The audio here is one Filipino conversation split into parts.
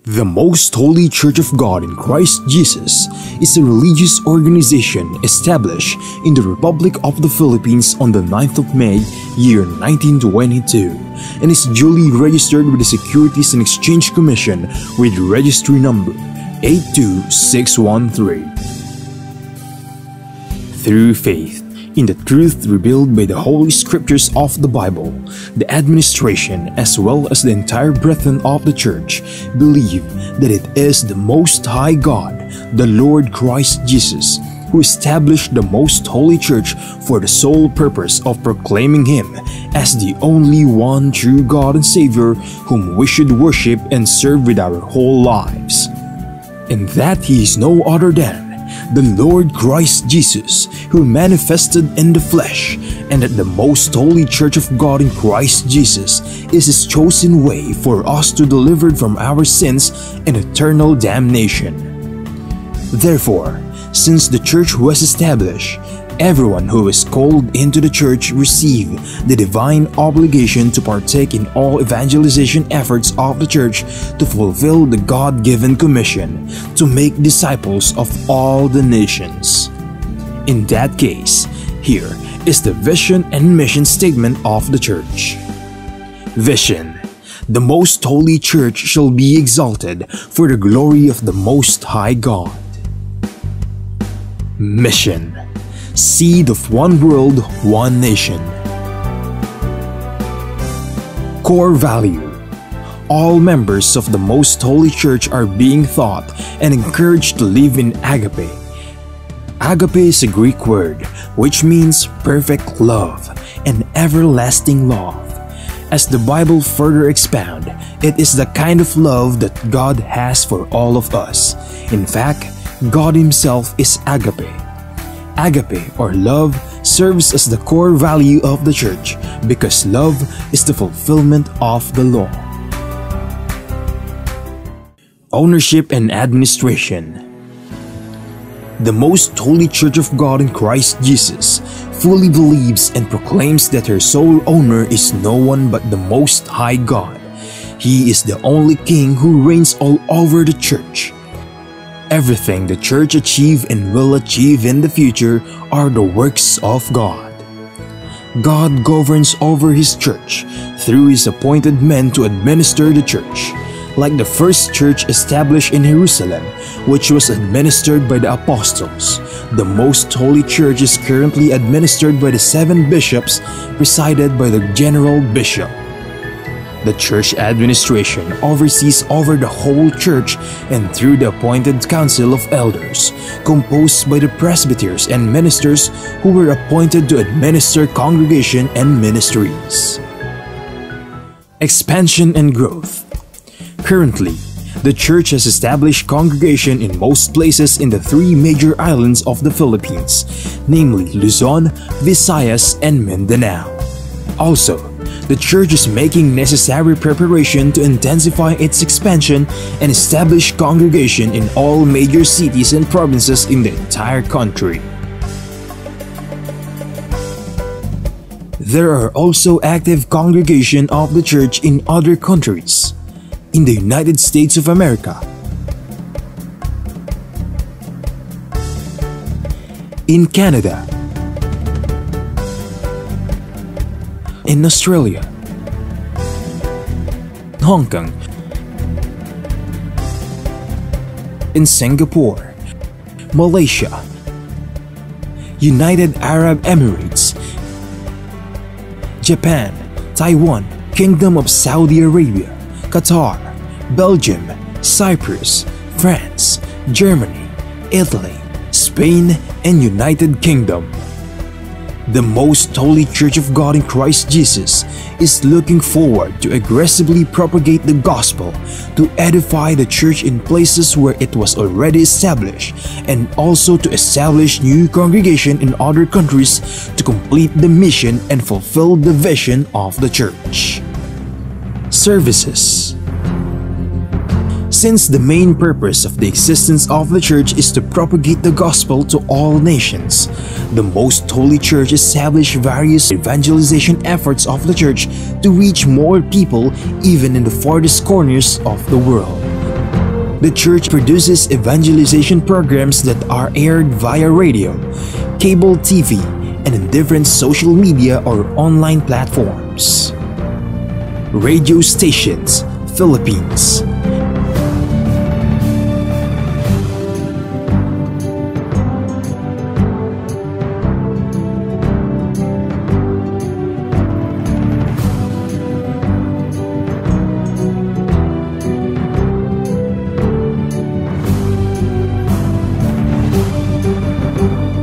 The Most Holy Church of God in Christ Jesus is a religious organization established in the Republic of the Philippines on the 9th of May, year 1922, and is duly registered with the Securities and Exchange Commission with registry number 82613. Through faith in the truth revealed by the Holy Scriptures of the Bible, the administration as well as the entire brethren of the Church believe that it is the Most High God, the Lord Christ Jesus, who established the Most Holy Church for the sole purpose of proclaiming Him as the only one true God and Savior whom we should worship and serve with our whole lives, and that He is no other than the Lord Christ Jesus, who manifested in the flesh, and that the Most Holy Church of God in Christ Jesus is His chosen way for us to deliver from our sins and eternal damnation. Therefore, since the Church was established, everyone who is called into the Church receive the divine obligation to partake in all evangelization efforts of the Church to fulfill the God-given commission to make disciples of all the nations. In that case, here is the vision and mission statement of the Church. Vision: the Most Holy Church shall be exalted for the glory of the Most High God. Mission: seed of one world, one nation. Core value: all members of the Most Holy Church are being taught and encouraged to live in agape. Agape is a Greek word which means perfect love and everlasting love. As the Bible further expounds, it is the kind of love that God has for all of us. In fact, God Himself is agape. Agape, or love, serves as the core value of the Church because love is the fulfillment of the law. Ownership and administration: the Most Holy Church of God in Christ Jesus fully believes and proclaims that her sole owner is no one but the Most High God. He is the only King who reigns all over the Church. Everything the Church achieve and will achieve in the future are the works of God. God governs over His Church through His appointed men to administer the Church. Like the first church established in Jerusalem, which was administered by the apostles, the Most Holy Church is currently administered by the 7 bishops, presided by the general bishop. The church administration oversees over the whole church and through the appointed council of elders, composed by the presbyters and ministers who were appointed to administer congregation and ministries. Expansion and growth: currently, the church has established congregation in most places in the 3 major islands of the Philippines, namely Luzon, Visayas, and Mindanao. Also, the church is making necessary preparation to intensify its expansion and establish congregation in all major cities and provinces in the entire country. There are also active congregation of the church in other countries. In the United States of America, in Canada, in Australia, Hong Kong, in Singapore, Malaysia, United Arab Emirates, Japan, Taiwan, Kingdom of Saudi Arabia, Qatar, Belgium, Cyprus, France, Germany, Italy, Spain, and United Kingdom. The Most Holy Church of God in Christ Jesus is looking forward to aggressively propagate the gospel, to edify the church in places where it was already established, and also to establish new congregation in other countries to complete the mission and fulfill the vision of the church. Services: since the main purpose of the existence of the Church is to propagate the gospel to all nations, the Most Holy Church established various evangelization efforts of the Church to reach more people even in the farthest corners of the world. The church produces evangelization programs that are aired via radio, cable TV, and in different social media or online platforms. Radio stations, Philippines.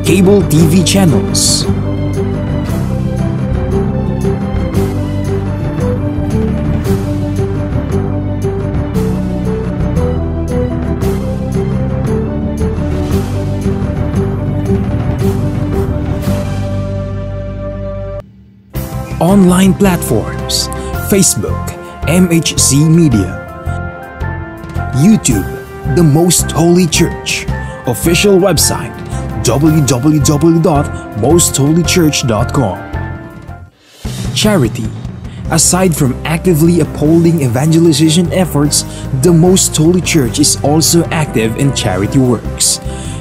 Cable TV channels. Online platforms, Facebook, MHC Media, YouTube, The Most Holy Church, official website, www.mostholychurch.com. Charity. Aside from actively upholding evangelization efforts, the Most Holy Church is also active in charity works.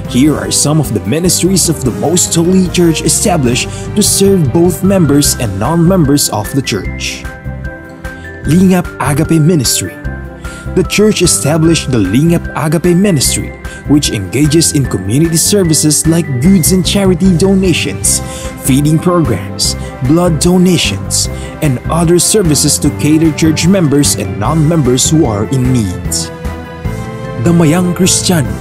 Here are some of the ministries of the Most Holy Church established to serve both members and non-members of the church. Lingap Agape Ministry. The church established the Lingap Agape Ministry, which engages in community services like goods and charity donations, feeding programs, blood donations, and other services to cater church members and non-members who are in need. Damayang Kristiyano.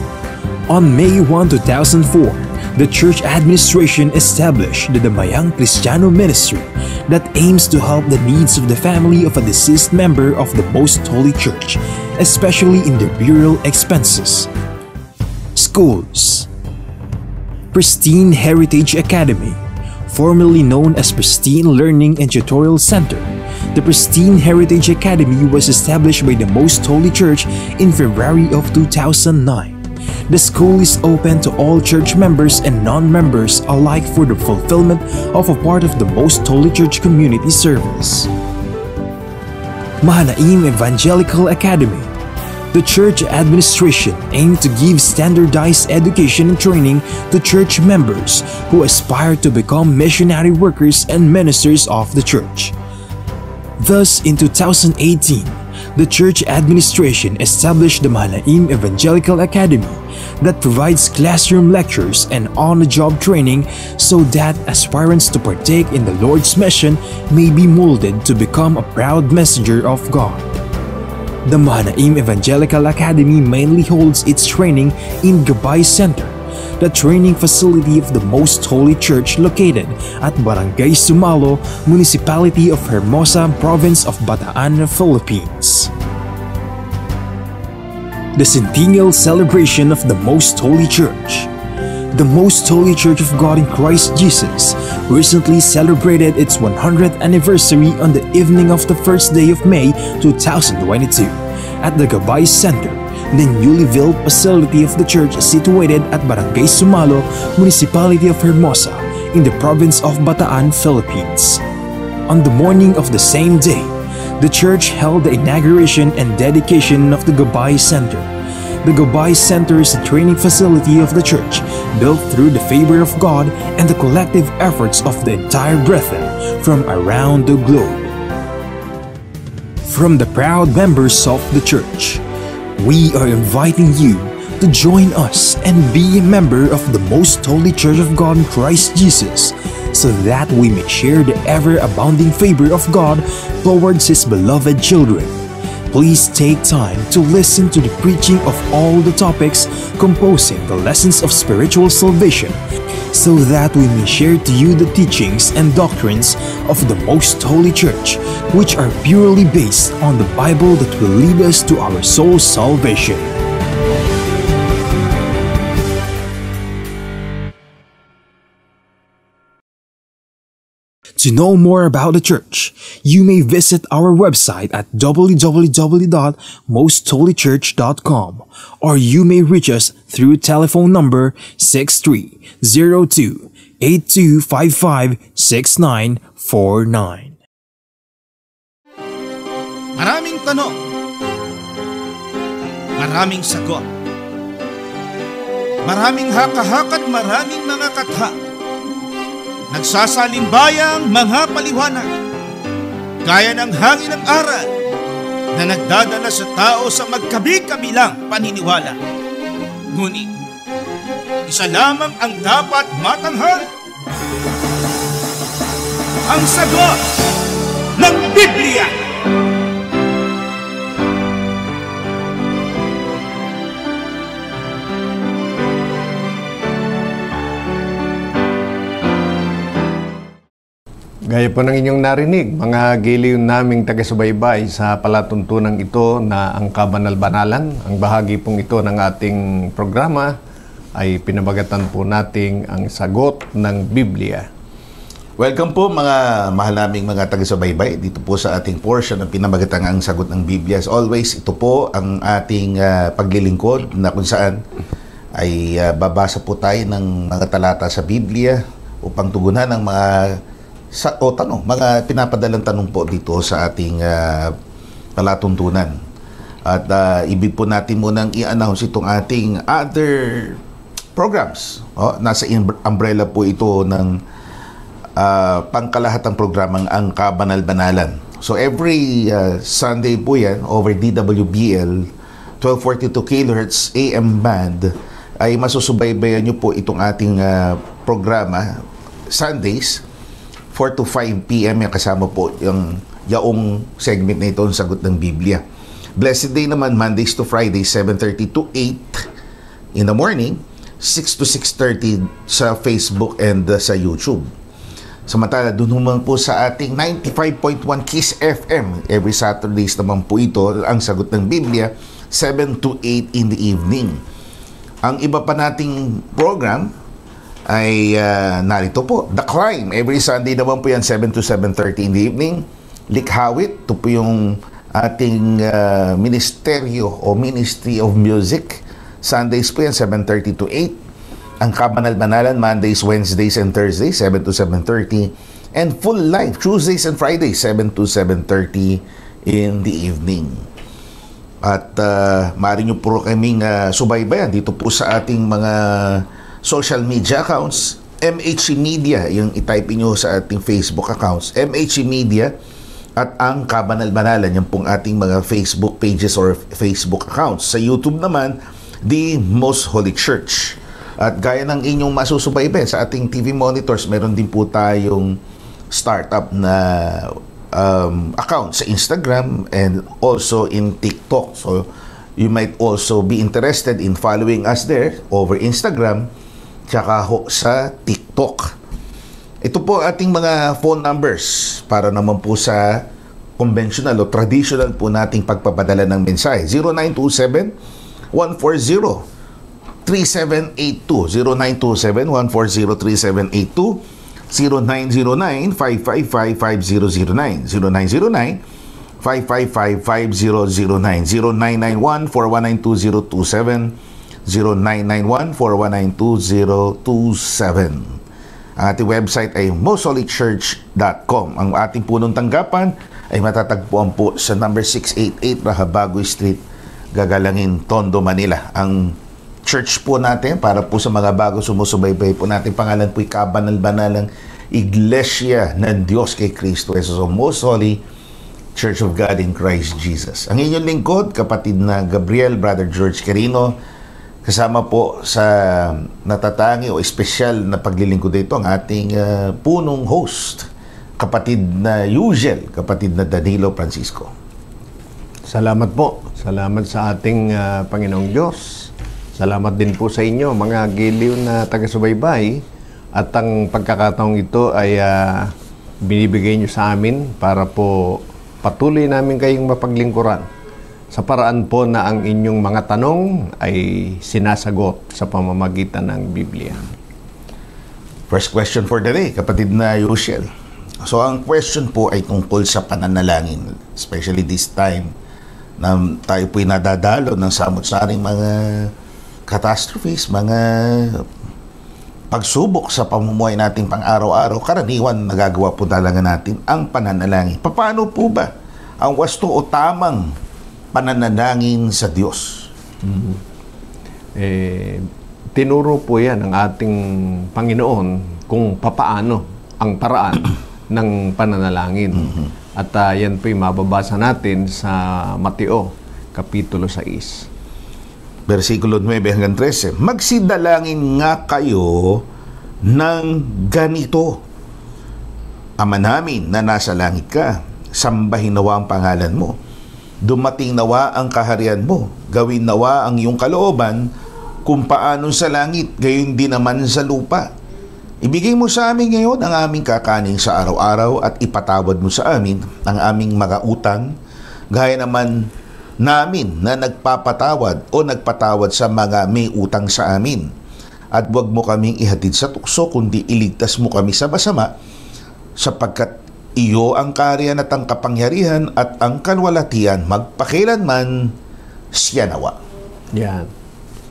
On May 1, 2004, the church administration established the Damayang Kristiyano Ministry that aims to help the needs of the family of a deceased member of the Most Holy Church, especially in their burial expenses. Schools. Pristine Heritage Academy, formerly known as Pristine Learning and Tutorial Center. The Pristine Heritage Academy was established by the Most Holy Church in February of 2009. The school is open to all church members and non-members alike for the fulfillment of a part of the Most Holy Church community service. Mahanaim Evangelical Academy. The church administration aimed to give standardized education and training to church members who aspire to become missionary workers and ministers of the church. Thus, in 2018, the church administration established the Mahanaim Evangelical Academy that provides classroom lectures and on-the-job training so that aspirants to partake in the Lord's mission may be molded to become a proud messenger of God. The Mahanaim Evangelical Academy mainly holds its training in Gabay Center, the training facility of the Most Holy Church located at Barangay Sumalo, Municipality of Hermosa, Province of Bataan, Philippines. The Centennial Celebration of the Most Holy Church. The Most Holy Church of God in Christ Jesus recently celebrated its 100th anniversary on the evening of the first day of May 2022 at the Gabay Center, the newly built facility of the church situated at Barangay Sumalo, Municipality of Hermosa, in the province of Bataan, Philippines. On the morning of the same day, the church held the inauguration and dedication of the Gabay Center. The Gabay Center is a training facility of the church built through the favor of God and the collective efforts of the entire brethren from around the globe. From the proud members of the church, we are inviting you to join us and be a member of the Most Holy Church of God in Christ Jesus, so that we may share the ever-abounding favor of God towards His beloved children. Please take time to listen to the preaching of all the topics composing the lessons of spiritual salvation, so that we may share to you the teachings and doctrines of the Most Holy Church, which are purely based on the Bible that will lead us to our soul's salvation. To know more about the church, you may visit our website at www.mostholychurch.com, or you may reach us through telephone number 6302-8255-6949. Maraming tanong, Maraming sagot. Maraming haka-haka at maraming mga katha. Nagsasalimbayang mga paliwanag. Gaya ng hangin ng aral na nagdadala sa tao sa magkabi-kabilang paniniwala. Ngunit, isa lamang ang dapat matanghal. Ang sagot ng Biblia. Gaya po ng inyong narinig, mga giliw naming taga-subaybay sa palatuntunan ito na ang kabanal-banalan. Ang bahagi pong ito ng ating programa ay pinabagatan po nating ang sagot ng Biblia. Welcome po mga mahal naming mga taga-subaybay dito po sa ating portion ng pinabagatang ang sagot ng Biblia. As always, ito po ang ating paglilingkod na kung saan ay babasa po tayo ng mga talata sa Biblia upang tugunan ng mga pinapadalang tanong po dito sa ating palatuntunan. At ibig po natin munang i-announce itong ating other programs. Nasa umbrella po ito ng pangkalahatang programang ang Kabanal-Banalan. So every Sunday po yan over DWBL 1242 kHz AM band ay masusubaybayan nyo po itong ating programa Sundays 4 to 5 p.m. yung kasama po yung yaong segment na ito, ang sagot ng Biblia. Blessed Day naman, Mondays to Fridays, 7:30 to 8 in the morning, 6 to 6:30 sa Facebook and sa YouTube. Samantala, doon naman po sa ating 95.1 Kiss FM, every Saturdays naman po ito, ang sagot ng Biblia, 7 to 8 in the evening. Ang iba pa nating program ay narito po, The Climb. Every Sunday naman po yan, 7 to 7:30 in the evening. Likhawit, ito po yung ating ministeryo o Ministry of Music. Sundays po yan, 7:30 to 8. Ang Kabanal-Banalan, Mondays, Wednesdays, and Thursdays, 7 to 7:30. And Full Life, Tuesdays and Fridays, 7 to 7:30 in the evening. At maaari nyo po kaming subaybayan dito po sa ating mga social media accounts. MHC Media, yung i-type nyo sa ating Facebook accounts. MHC Media at ang Kabanal-Banalan, yung pong ating mga Facebook pages or Facebook accounts. Sa YouTube naman, The Most Holy Church. At gaya ng inyong masusubaybay sa ating TV monitors, meron din po tayong startup na account sa Instagram and also in TikTok. So, you might also be interested in following us there over Instagram tsaka sa TikTok. Ito po ating mga phone numbers para naman po sa conventional o traditional po nating pagpapadala ng mensahe. 0927-140-3782, 0927-140-3782, 0909-555-5009, 0909-555-5009, 0991-419-2027, 0991-419-2027. Ang ating website ay mostholychurch.com. Ang ating punong tanggapan ay matatagpuan po sa number 688 Rahabagoy Street, Gagalangin, Tondo, Manila. Ang church po natin, para po sa mga bago sumusubaybay po natin, pangalan po ay Kabanal-Banalang Iglesia ng Diyos kay Kristo Jesus, o Most Holy Church of God in Christ Jesus. Ang inyong lingkod, kapatid na Gabriel, Brother George Carino, kasama po sa natatangi o espesyal na paglilingkod dito ang ating punong host, kapatid na usual, kapatid na Danilo Francisco. Salamat po. Salamat sa ating Panginoong Diyos. Salamat din po sa inyo, mga giliw na taga-subaybay. At ang pagkakataong ito ay binibigay nyo sa amin para po patuloy namin kayong mapaglingkuran sa paraan po na ang inyong mga tanong ay sinasagot sa pamamagitan ng Biblia. First question for the day, kapatid na Yushel. So ang question po ay tungkol sa pananalangin, especially this time na tayo po'y nadadalo ng samot-saring mga catastrophes, mga pagsubok sa pamumuhay nating pang-araw-araw. Karaniwan nagagawa po talaga natin ang pananalangin. Paano po ba ang wasto o tamang pananalangin sa Diyos? Tinuro po yan ng ating Panginoon kung papaano ang paraan ng pananalangin. At yan po'y mababasa natin sa Mateo, Kapitulo 6. Versikulo 9 hanggang 13. Magsidalangin nga kayo ng ganito. Ama namin na nasa langit ka, sambahin nawa ang pangalan mo. Dumating nawa ang kaharian mo. Gawin nawa ang iyong kalooban kung paano sa langit, gayon din naman sa lupa. Ibigay mo sa amin ngayon ang aming kakanin sa araw-araw at ipatawad mo sa amin ang aming mga utang, gaya naman namin na nagpapatawad o nagpatawad sa mga may utang sa amin. At huwag mo kaming ihatid sa tukso, kundi iligtas mo kami sa masama, sapagkat iyo ang kaharian at ang kapangyarihan at ang kalwalhatian magpakilanman, siya nawa. Yan.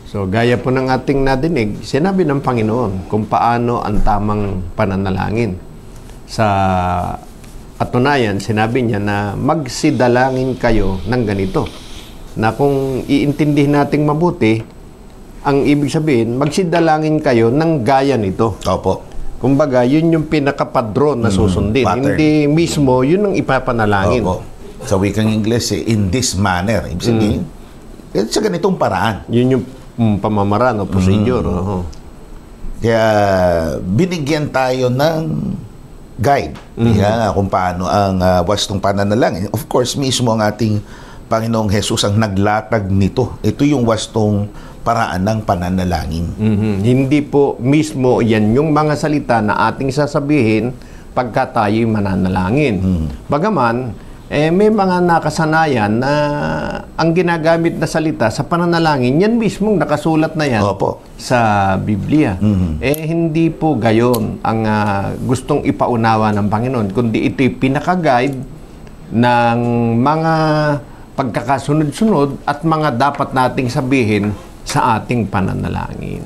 So, gaya po ng ating nadinig, sinabi ng Panginoon kung paano ang tamang pananalangin. Sa katunayan, sinabi niya na magsidalangin kayo ng ganito. Na kung iintindihin nating mabuti, ang ibig sabihin, magsidalangin kayo ng gaya nito. Opo. Kumbaga, yun yung pinakapadron na susundin. Pattern. Hindi mismo, yun ang ipapanalangin. Opo. Sa wikang Ingles, in this manner. Ibig sabihin, sa ganitong paraan. Yun yung pamamaraan o procedure. Kaya binigyan tayo ng guide kung paano ang wastong pananalangin. Of course, mismo ang ating Panginoong Jesus ang naglatag nito. Ito yung wastong paraan ng pananalangin. Hindi po mismo yan yung mga salita na ating sasabihin pagka tayo'y mananalangin. Bagaman, may mga nakasanayan na ang ginagamit na salita sa pananalangin, yan mismong nakasulat na yan sa Biblia. Hindi po gayon ang gustong ipaunawa ng Panginoon, kundi ito'y pinaka-guide ng mga pagkakasunod-sunod at mga dapat nating sabihin sa ating pananalangin.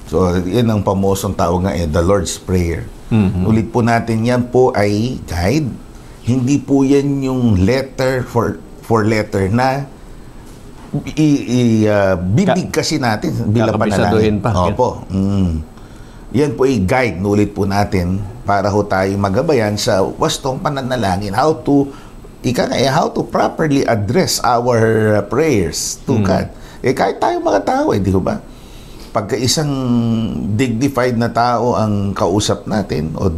So, yan ang pamosong tawag nga the Lord's Prayer. Ulit po natin, yan po ay guide. Hindi po yan yung letter for letter na bibigkasin natin bilang panalangin. Opo. Yan po ay guide, nulit po natin para ho tayo magabayan sa wastong pananalangin. How to properly address our prayers to God. Kahit tayo mga tao, di ba? Pagka isang dignified na tao ang kausap natin o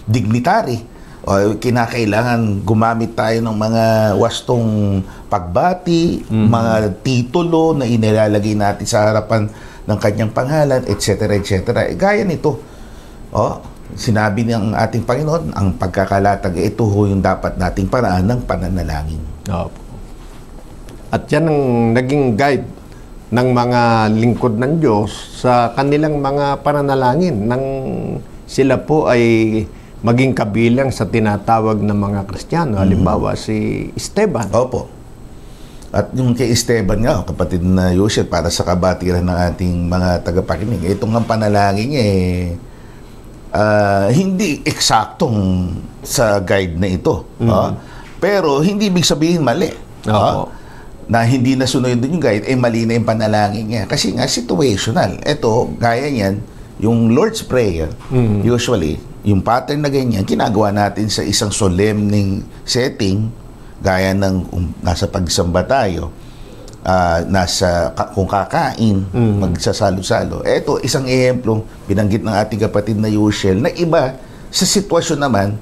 dignitary, o kinakailangan gumamit tayo ng mga wastong pagbati, mga titulo na inilalagay natin sa harapan ng kanyang pangalan, etc. etc. Gaya nito, sinabi ng ating Panginoon, ang pagkakalatag, ito ho yung dapat nating paraan ng pananalangin. At yan ang naging guide ng mga lingkod ng Diyos sa kanilang mga pananalangin nang sila po ay maging kabilang sa tinatawag ng mga Kristiyano. Halimbawa, si Esteban. Opo. At yung kay Esteban nga, kapatid na Yosef, para sa kabatiran ng ating mga tagapakinig, itong ang panalangin niya hindi eksaktong sa guide na ito. Pero hindi ibig sabihin mali. Na hindi nasunod yung guide, mali na yung panalangin niya. Kasi nga, situational. Ito, gaya niyan, yung Lord's Prayer, usually, yung pattern na ganyan, ginagawa natin sa isang solemning setting, gaya ng nasa pagsamba tayo, kung kakain, magsasalo-salo. Ito, isang ehemplo, binanggit ng ating kapatid na Yushel, na iba sa sitwasyon naman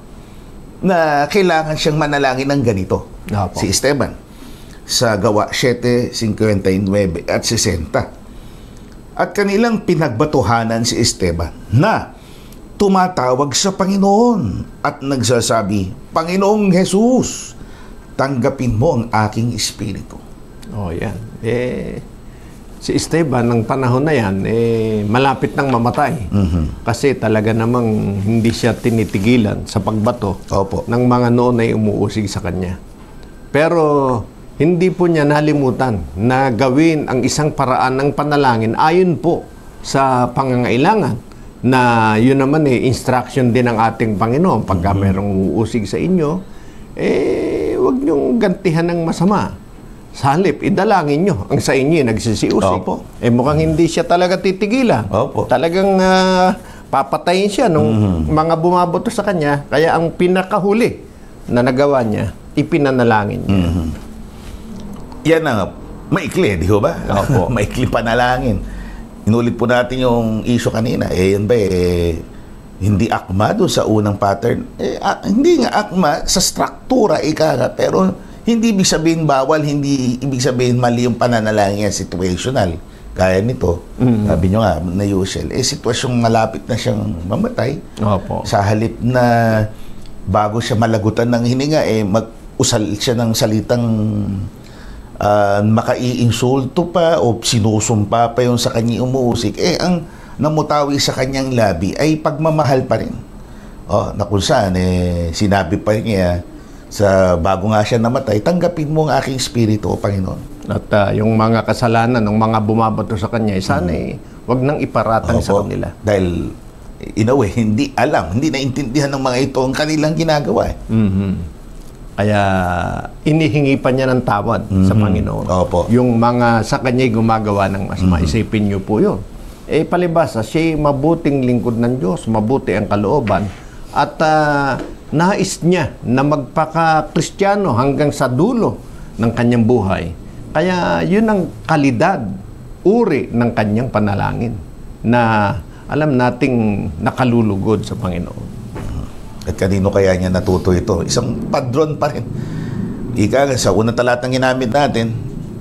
na kailangan siyang manalangin ng ganito. Si Esteban, sa Gawa 7:59 at 60. At kanilang pinagbatuhanan si Esteban na tumatawag sa Panginoon at nagsasabi, Panginoong Jesus, tanggapin mo ang aking espiritu. Yan. Si Esteban, ng panahon na yan, malapit nang mamatay. Kasi talaga namang hindi siya tinitigilan sa pagbato ng mga noon ay umuusig sa kanya. Pero hindi po niya nalimutan na gawin ang isang paraan ng panalangin ayon po sa pangangailangan na yun naman instruction din ng ating Panginoon. Pagka mayroong uusig sa inyo, huwag niyong gantihan ng masama. Sa halip, idalangin nyo. Ang sa inyo, nagsisiusig. Opo. Mukhang hindi siya talaga titigilan. Opo. Talagang papatayin siya nung mga bumaboto sa kanya. Kaya ang pinakahuli na nagawa niya, ipinanalangin niya. Yan ang maikli, di ba? Opo. Maikli panalangin. Inulit po natin yung issue kanina. Yun ba, hindi akma doon sa unang pattern. Hindi nga akma sa struktura, pero hindi ibig sabihin bawal, hindi ibig sabihin mali yung pananalangin situational. Gaya nito, sabi nyo nga, na usual, sitwasyong malapit na siyang mamatay. Opo. Sa halip na bago siya malagutan ng hininga, mag-usal siya ng salitang makaiinsulto pa o sinusumpa pa yung sa kanya umuusik, ang namutawi sa kanyang labi ay pagmamahal pa rin. Na kung saan, sinabi pa niya, sa bago nga siya namatay, tanggapin mo ang aking espiritu, O Panginoon. At yung mga kasalanan ng mga bumabato sa kanya, sana wag nang iparatang sa kanila. Dahil, in a way, hindi alam, hindi naintindihan ng mga ito ang kanilang ginagawa. Kaya, inihingi pa niya ng tawad sa Panginoon. Opo. Yung mga sa kanya gumagawa ng masama, isipin niyo po yun. Palibasa, siya mabuting lingkod ng Diyos, mabuti ang kalooban, at nais niya na magpaka-Kristiyano hanggang sa dulo ng kanyang buhay. Kaya yun ang kalidad, uri ng kanyang panalangin na alam nating nakalulugod sa Panginoon. At kanino kaya niya natuto ito? Isang padron pa rin. Ika, sa unang talatang ginamit natin,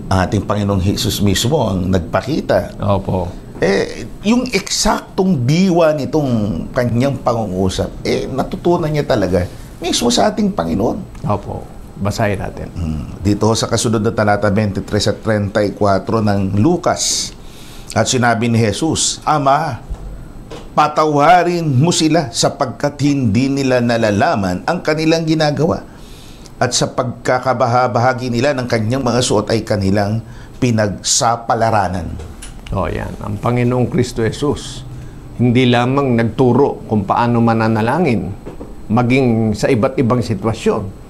ang ating Panginoong Hesus mismo ang nagpakita. Opo. Yung eksaktong diwa nitong kanyang pangungusap, natutunan niya talaga mismo sa ating Panginoon. Opo. Basahin natin. Dito sa kasunod na talata 23 at 34 ng Lucas. At sinabi ni Jesus, Ama, patawarin mo sila sapagkat hindi nila nalalaman ang kanilang ginagawa. At sa pagkakabahabahagi nila ng kanyang mga suot ay kanilang pinagsapalaranan. Yan. Ang Panginoong Kristo Jesus, hindi lamang nagturo kung paano mananalangin, maging sa iba't ibang sitwasyon.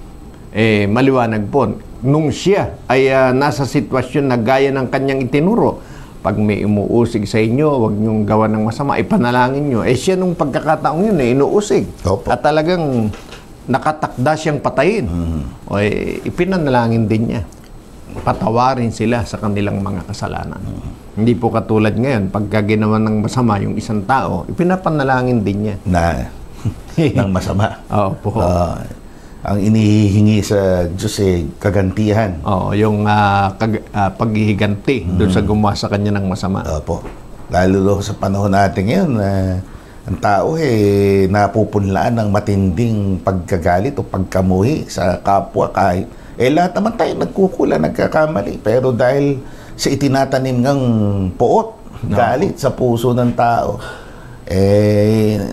Maliwanag po, nung siya ay nasa sitwasyon na gaya ng kanyang itinuro, pag may umuusig sa inyo, huwag niyong gawa ng masama, ipanalangin niyo. Siya nung pagkakataong yun, inuusig. Opo. At talagang nakatakda siyang patayin. Ipinanalangin din niya. Patawarin sila sa kanilang mga kasalanan. Hindi po katulad ngayon, pagka ginawa ng masama yung isang tao, ipinapanalangin din niya. Ng masama. Opo. Ang inihingi sa Diyos kagantihan. Yung paghihiganti doon sa gumawa sa kanya ng masama. Opo. Lalo sa panahon natin ngayon, ang tao napupunlaan ng matinding pagkagalit o pagkamuhi sa kapwa kahit lahat naman tayo nagkukula, nagkakamali. Pero dahil sa itinatanim ng poot, galit sa puso ng tao,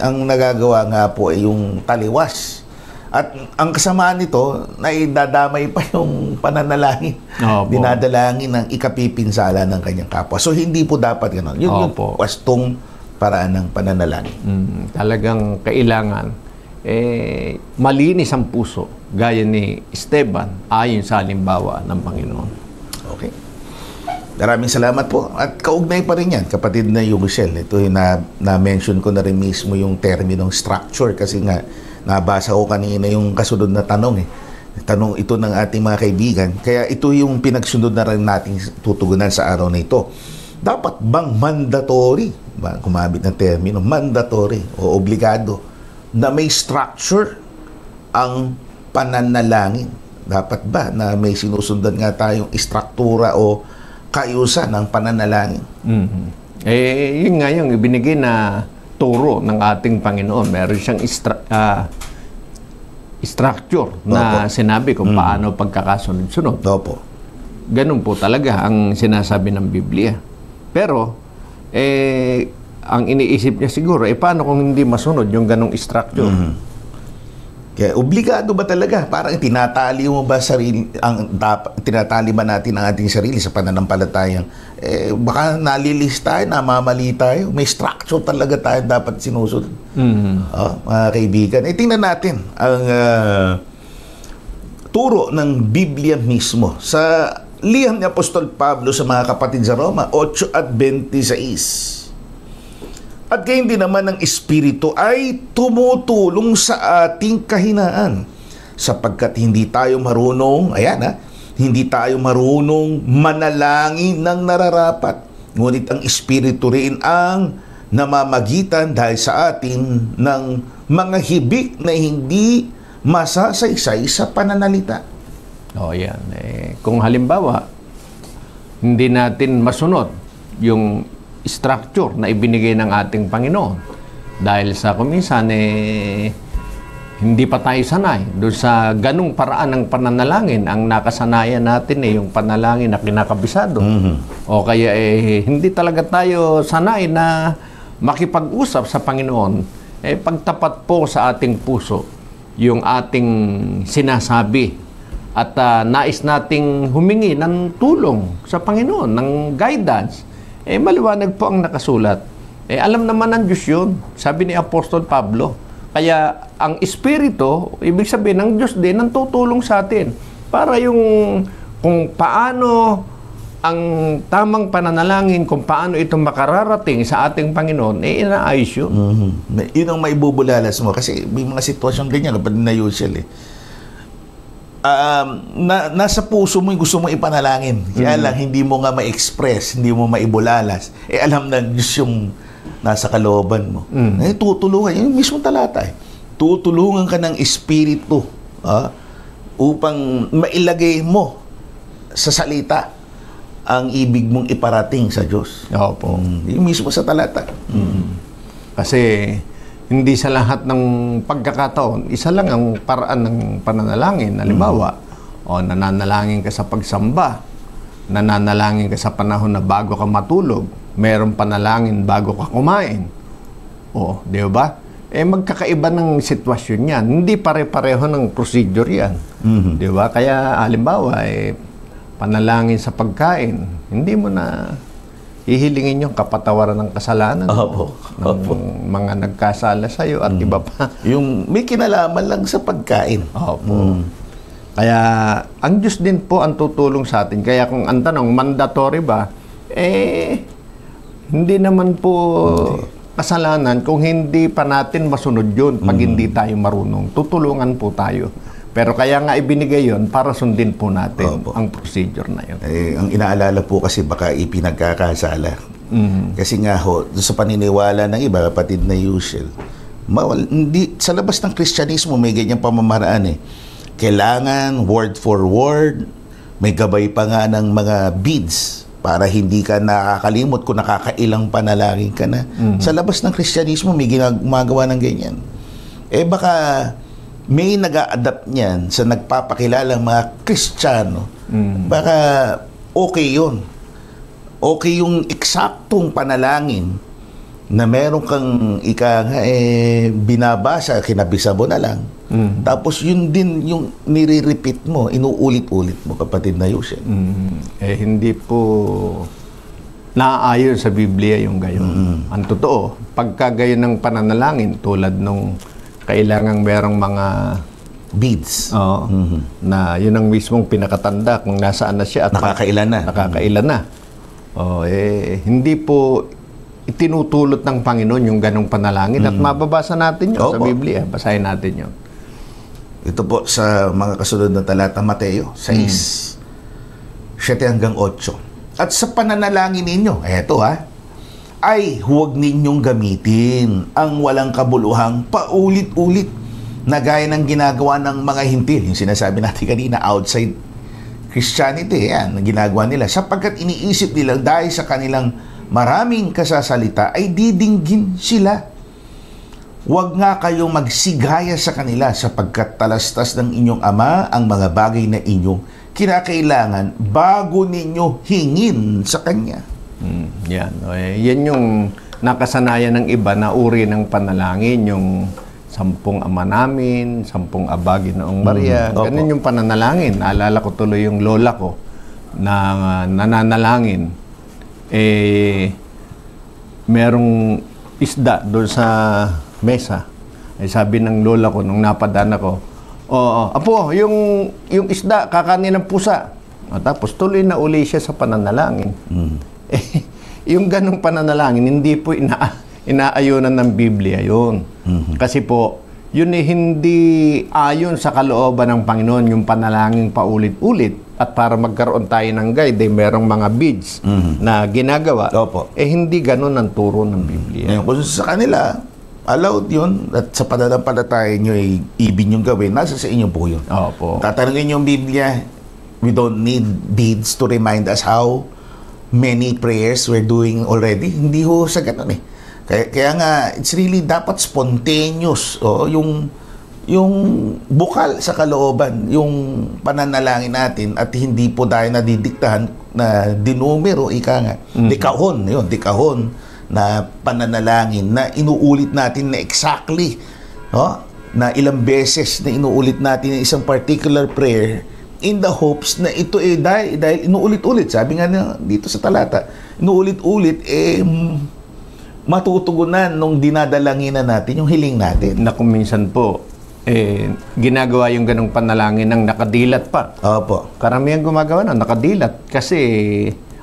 ang nagagawa nga po ay yung taliwas. At ang kasamaan nito, naidadamay pa yung pananalangin. Dinadalangin ng ikapipinsala ng kanyang kapwa. So, hindi po dapat gano'n. Yun yung wastong paraan ng pananalangin. Talagang kailangan, malinis ang puso, gaya ni Esteban, ayon sa halimbawa ng Panginoon. Okay. Maraming salamat po. At kaugnay pa rin yan, kapatid na Yugosel. Ito yung na-mention ko na rin mismo yung terminong structure kasi nga nabasa ko kanina yung kasunod na tanong Tanong ito ng ating mga kaibigan. Kaya ito yung pinagsunod na rin nating tutugunan sa araw na ito. Dapat bang mandatory, kumabit ng termino, mandatory o obligado na may structure ang pananalangin? Dapat ba na may sinusundan nga tayong istruktura o kaayusan ng pananalangin? Yun nga yung ibinigay na turo ng ating Panginoon. Meron siyang structure na sinabi kung paano pagkakasunod-sunod. Opo. Ganun po talaga ang sinasabi ng Biblia. Pero, ang iniisip niya siguro, paano kung hindi masunod yung ganong structure? Kaya obligado ba talaga? Parang tinatali mo ba tinatali ba natin ang ating sarili sa pananampalatayang baka nalilis tayo, namamali tayo. May structure talaga tayo dapat sinusunod. Mga kaibigan, tingnan natin ang turo ng Biblia mismo sa liham ni Apostol Pablo sa mga kapatid sa Roma 8:26. At gayon din naman ng Espiritu ay tumutulong sa ating kahinaan, sapagkat hindi tayo marunong, hindi tayo marunong manalangin ng nararapat. Ngunit ang Espiritu rin ang namamagitan dahil sa atin ng mga hibik na hindi masasaysay sa pananalita. Yan. Kung halimbawa, hindi natin masunod yung structure na ibinigay ng ating Panginoon dahil sa kuminsan hindi pa tayo sanay doon sa ganung paraan ng pananalangin. Ang nakasanayan natin yung panalangin na kinakabisado. O kaya hindi talaga tayo sanay na makipag-usap sa Panginoon. Pagtapat po sa ating puso yung ating sinasabi at nais nating humingi ng tulong sa Panginoon, ng guidance, maliwanag po ang nakasulat. Alam naman ng Diyos yun, sabi ni Apostol Pablo. Kaya ang Espiritu, ibig sabihin ng Diyos din, ang tutulong sa atin para yung kung paano ang tamang pananalangin, kung paano ito makararating sa ating Panginoon, inaayos yun. Yun ang maibubulalas mo. Kasi may mga sitwasyon ganyan, kapag na usual nasa puso mo yung gusto mo ipanalangin. Kaya lang, hindi mo nga ma-express, hindi mo maibulalas. Alam na Diyos yung nasa kalooban mo. Tutulungan, yung mismo talata tutulungan ka ng Espiritu upang mailagay mo sa salita ang ibig mong iparating sa Diyos. Opo. Yung mismo sa talata. Kasi hindi sa lahat ng pagkakataon, isa lang ang paraan ng pananalangin. Halimbawa, nananalangin ka sa pagsamba, nananalangin ka sa panahon na bago ka matulog, mayroong panalangin bago ka kumain. Di ba? Magkakaiba ng sitwasyon yan. Hindi pare-pareho ng procedure yan. Di ba? Kaya, halimbawa, panalangin sa pagkain, hindi mo na hihilingin yung kapatawaran ng kasalanan ng mga nagkasala sa'yo at iba pa. Yung may kinalaman lang sa pagkain. Kaya ang Diyos din po ang tutulong sa atin. Kaya kung ang tanong, mandatory ba? Hindi naman po kasalanan kung hindi pa natin masunod yun pag hindi tayo marunong. Tutulungan po tayo. Pero kaya nga ibinigay yon para sundin po natin ang procedure na yun. Ang inaalala po kasi baka ipinagkakasala. Kasi nga sa paniniwala ng iba, kapatid na usual, hindi, sa labas ng Kristyanismo may ganyang pamamaraan Kailangan word for word, may gabay pa nga ng mga beads para hindi ka nakakalimot kung nakakailang panalangin ka na. Sa labas ng Kristyanismo may gumagawa ng ganyan. Baka may nag-a-adapt niyan sa nagpapakilalang mga Kristiyano. Baka okay yun. Okay yung eksaktong panalangin na meron kang binabasa, kinabisa mo na lang. Tapos yun din yung nire-repeat mo, inuulit-ulit mo, kapatid na Yusel. Hindi po naaayon sa Biblia yung gayon. Ang totoo, pagka gayon ng pananalangin, tulad nung kailangang merong mga beads. Na yun ang mismong pinakatanda kung nasaan na siya at nakakailan na. Hindi po itinutulot ng Panginoon yung ganong panalangin at mababasa natin yun sa Biblia. Basahin natin yun. Ito po sa mga kasunod na talata, Mateo 6, 7-8. At sa pananalangin ninyo, ay huwag ninyong gamitin ang walang kabuluhang paulit-ulit na gaya ng ginagawa ng mga hintil. Yung sinasabi natin kanina, outside Christianity, yan, ang ginagawa nila. Sapagkat iniisip nila dahil sa kanilang maraming kasasalita ay didinggin sila. Huwag nga kayong magsigaya sa kanila sapagkat talastas ng inyong Ama ang mga bagay na inyong kinakailangan bago ninyo hingin sa Kanya. Yan. Yan yung nakasanayan ng iba na uri ng panalangin, yung 10 Ama namin, 10 Aba Ginoong Maria. Ganun yung pananalangin. Naalala ko tuloy yung lola ko na nananalangin. Merong isda doon sa mesa. Sabi ng lola ko nung napadaan ako, Apo, yung isda kakanin ng pusa. At tapos tuloy na uli siya sa pananalangin. Eh, yung ganong pananalangin, hindi po inaayunan ng Biblia yun. Kasi po, yun eh hindi ayon sa kalooban ng Panginoon, yung panalangin paulit-ulit. At para magkaroon tayo ng guide, eh, merong mga beads na ginagawa. Opo. Eh hindi ganon ang turo ng Biblia. Ngayon, kung sa kanila, allowed yun, at sa pananampalataya nyo ay ibig nyo gawin, nasa sa inyo po yun. Opo. Tatanungin yung Biblia, we don't need beads to remind us how many prayers we're doing already. Hindi ho sa ganun eh. Kaya nga, it's really dapat spontaneous. Yung bukal sa kalooban, yung pananalangin natin at hindi po tayo nadidiktahan na dinumero, dekahon na pananalangin na inuulit natin na exactly, no? Na ilang beses na inuulit natin yung isang particular prayer in the hopes na ito dahil inuulit-ulit. Sabi nga dito sa talata, inuulit-ulit, matutugunan nung dinadalanginan natin yung hiling natin. Na kung minsan po, ginagawa yung ganong panalangin ng nakadilat pa. Opo. Karamihan gumagawa na nakadilat kasi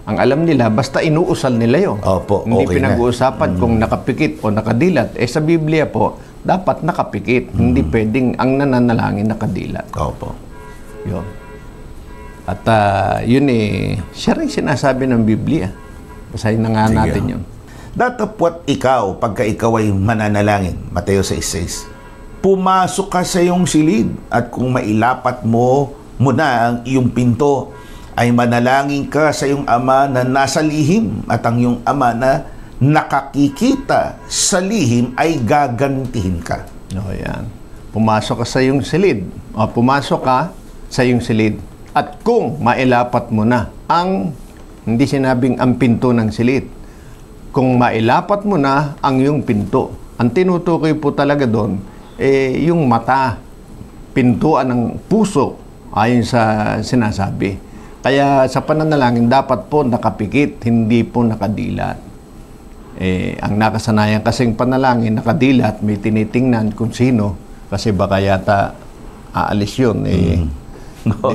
ang alam nila, basta inuusal nila yun. Opo, Hindi okay pinag-uusapan kung nakapikit o nakadilat. Sa Biblia po, dapat nakapikit. Hindi pwedeng ang nananalangin nakadilat. Opo. Yun. At yun siya rin sinasabi ng Biblia. Basahin na nga natin yun. Datapwat ikaw, pagka ikaw ay mananalangin, Mateo 6:6, pumasok ka sa iyong silid at kung mailapat mo na ang iyong pinto, ay manalangin ka sa iyong ama na nasa lihim at ang iyong ama na nakakikita sa lihim ay gagantihin ka. Yan. Pumasok ka sa iyong silid. Pumasok ka sa iyong silid. At kung mailapat mo na ang, hindi sinabing ang pinto ng silid, kung mailapat mo na ang iyong pinto. Ang tinutukoy po talaga doon, yung mata, pintuan ng puso, ayon sa sinasabi. Kaya sa pananalangin, dapat po nakapikit, hindi po nakadilat. Ang nakasanayan kasing panalangin, nakadilat, may tinitingnan kung sino, kasi baka yata aalis yun. No.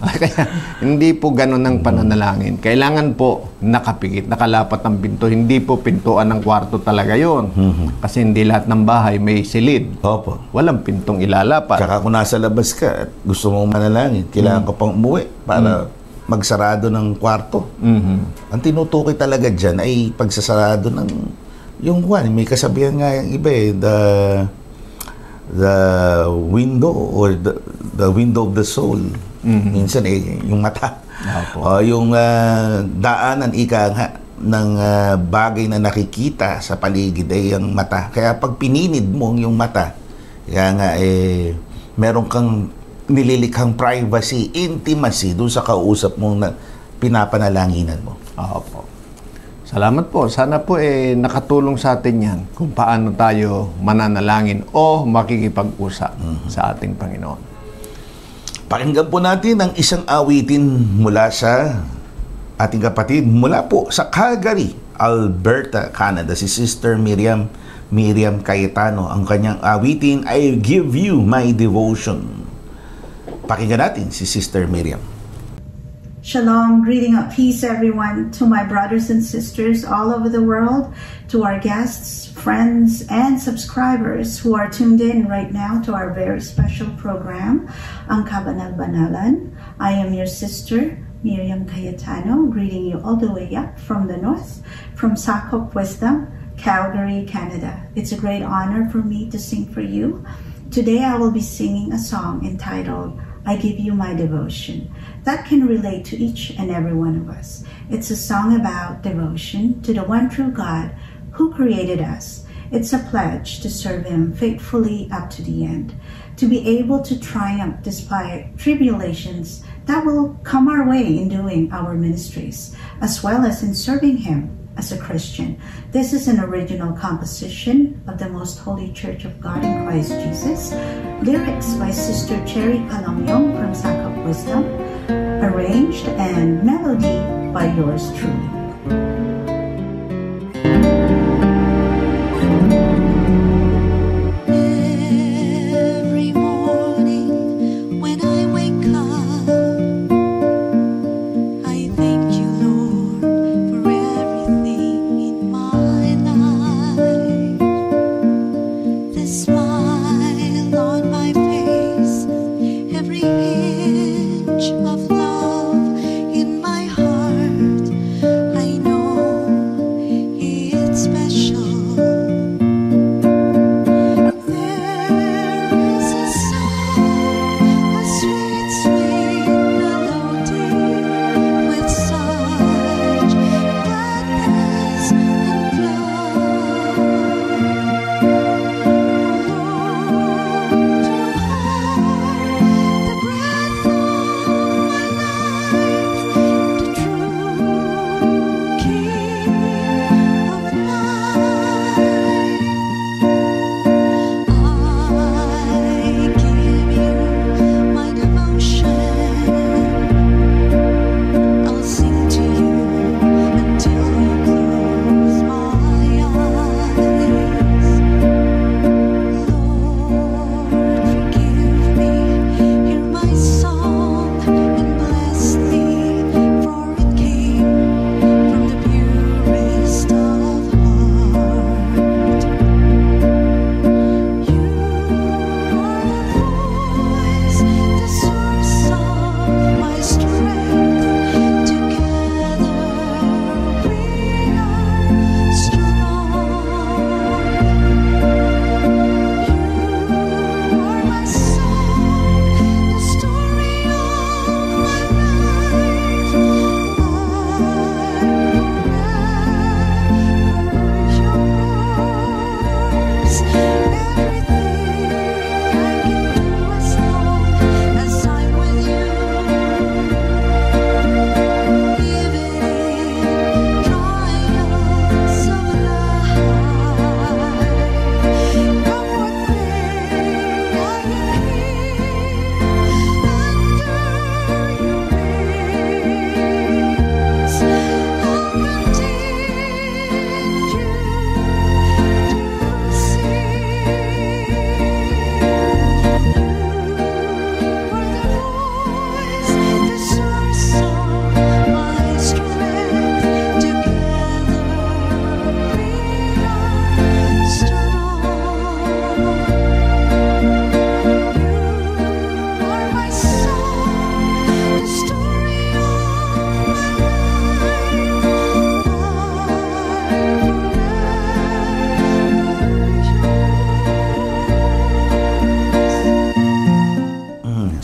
Kaya hindi po ganun ang pananalangin. Kailangan po nakapikit, nakalapat ang pinto. Hindi po pintuan ng kwarto talaga yun. Kasi hindi lahat ng bahay may silid. Opo. Walang pintong ilalapat. Tsaka kung nasa labas ka at gusto mong manalangin, kailangan ka pang umuwi para magsarado ng kwarto. Ang tinutukoy talaga dyan ay pagsasarado ng yung may kasabihan nga yung iba the window or the window of the soul. Minsan yung mata. Yung daanan ng bagay na nakikita sa paligid ay yung mata. Kaya pag pininid mo yung mata, kaya nga meron kang nililikhang privacy, intimacy doon sa kausap mong na pinapanalanginan mo. Opo. Salamat po. Sana po nakatulong sa atin yan kung paano tayo mananalangin o makikipag-usap sa ating Panginoon. Pakinggan po natin ang isang awitin mula sa ating kapatid mula po sa Calgary, Alberta, Canada, si Sister Miriam Cayetano. Ang kanyang awitin, I Give You My Devotion. Pakinggan natin si Sister Miriam. Shalom, greeting of peace everyone, to my brothers and sisters all over the world, to our guests, friends, and subscribers who are tuned in right now to our very special program, Ang Kabanal-Banalan. I am your sister, Miriam Cayetano, greeting you all the way up from the north, from Saco Puesta, Calgary, Canada. It's a great honor for me to sing for you. Today I will be singing a song entitled, I Give You My Devotion. That can relate to each and every one of us. It's a song about devotion to the one true God who created us. It's a pledge to serve Him faithfully up to the end, to be able to triumph despite tribulations that will come our way in doing our ministries, as well as in serving Him as a Christian. This is an original composition of the Most Holy Church of God in Christ Jesus. Lyrics by Sister Cherry Calomyong from Sakop Wisdom. Arranged and melody by yours truly. Every morning when I wake up,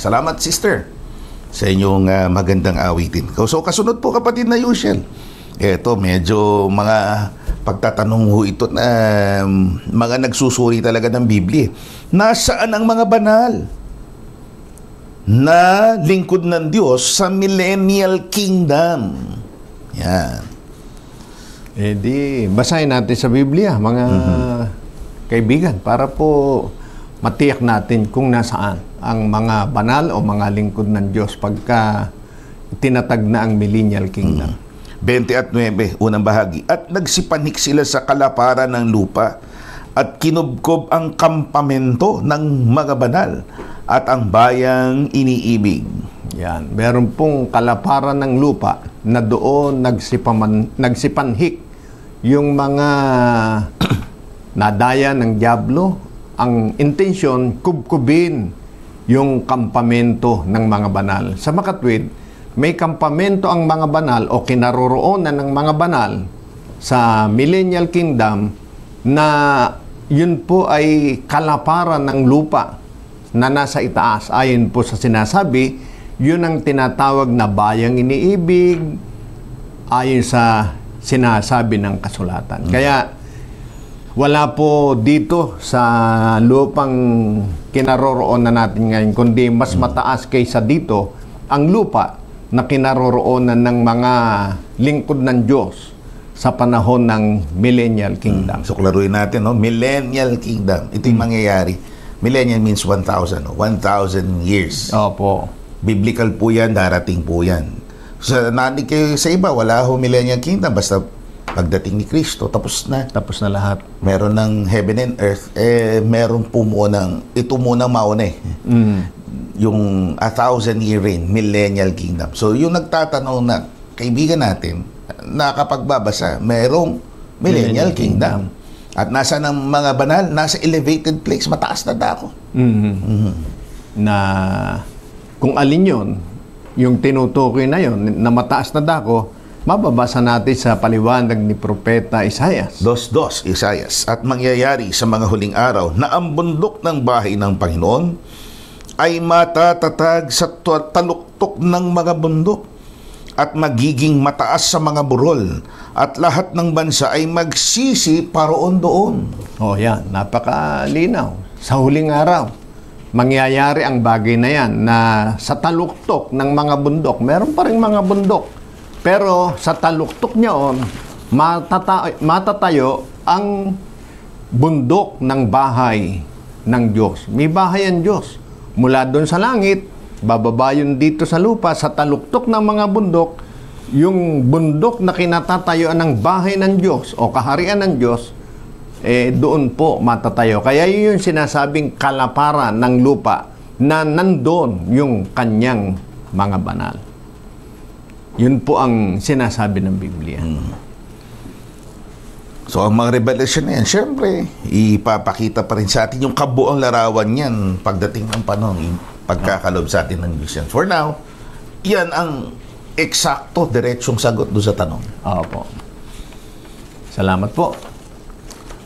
Salamat, sister, sa inyong magandang awitin. So, kasunod po, kapatid na Yushel. Eto, medyo mga pagtatanong ho ito na mga nagsusuri talaga ng Biblia. Nasaan ang mga banal na lingkod ng Diyos sa millennial kingdom? Yan. Di basahin natin sa Biblia, mga kaibigan, para po matiyak natin kung nasaan ang mga banal o mga lingkod ng Diyos pagka tinatag na ang millennial kingdom. 20:9, unang bahagi. At nagsipanik sila sa kalaparan ng lupa at kinubkob ang kampamento ng mga banal at ang bayang iniibig. Yan. Meron pong kalaparan ng lupa na doon nagsipanhik yung mga nadaya ng dyablo. Ang intensyon, kubkubin yung kampamento ng mga banal. Sa makatwid, may kampamento ang mga banal o kinaroroonan ng mga banal sa millennial kingdom na yun po ay kalaparan ng lupa na nasa itaas. Ayon po sa sinasabi, yun ang tinatawag na bayang iniibig ayon sa sinasabi ng kasulatan. Kaya wala po dito sa lupang kinaroroonan natin ngayon, kundi mas mataas kaysa dito ang lupa na kinaroroonan ng mga lingkod ng Diyos sa panahon ng millennial kingdom. So, klaruin natin, no? Millennial kingdom. Ito yung mangyayari. Millennial means 1,000. 1,000 years. Opo. Biblical po yan, darating po yan. So, nanig kayo sa iba, wala ho millennial kingdom. Basta pagdating ni Kristo, tapos na. Tapos na lahat. Meron ng heaven and earth. Meron po munang, ito munang mauna eh. Yung 1,000-year reign, millennial kingdom. So, yung nagtatanong na kaibigan natin, nakapagbabasa, merong millennial kingdom. At nasa ng mga banal, nasa elevated place, mataas na dako. Na kung alin yun, yung tinutukoy na yun, na mataas na dako, mababasa natin sa paliwanag ni Propeta Isaias. 2:2, Isaias. At mangyayari sa mga huling araw na ang bundok ng bahay ng Panginoon ay matatatag sa taluktok ng mga bundok at magiging mataas sa mga burol at lahat ng bansa ay magsisi paroon doon. Oh, yan. Napakalinaw. Sa huling araw, mangyayari ang bagay na yan na sa taluktok ng mga bundok, meron pa rin mga bundok, pero sa taluktok niyaon, matatayo ang bundok ng bahay ng Diyos. May bahay ang Diyos. Mula doon sa langit, bababa yun dito sa lupa, sa taluktok ng mga bundok, yung bundok na kinatatayuan ng bahay ng Diyos o kaharian ng Diyos, doon po matatayo. Kaya yun yung sinasabing kalaparan ng lupa na nandoon yung kanyang mga banal. Yun po ang sinasabi ng Biblia. So, ang mga revelation na yan, syempre, ipapakita pa rin sa atin yung kabuang larawan yan pagdating ng panahon, pagkakalob sa atin ng vision. For now, yan ang eksakto, diretsyong sagot doon sa tanong. Opo. Salamat po.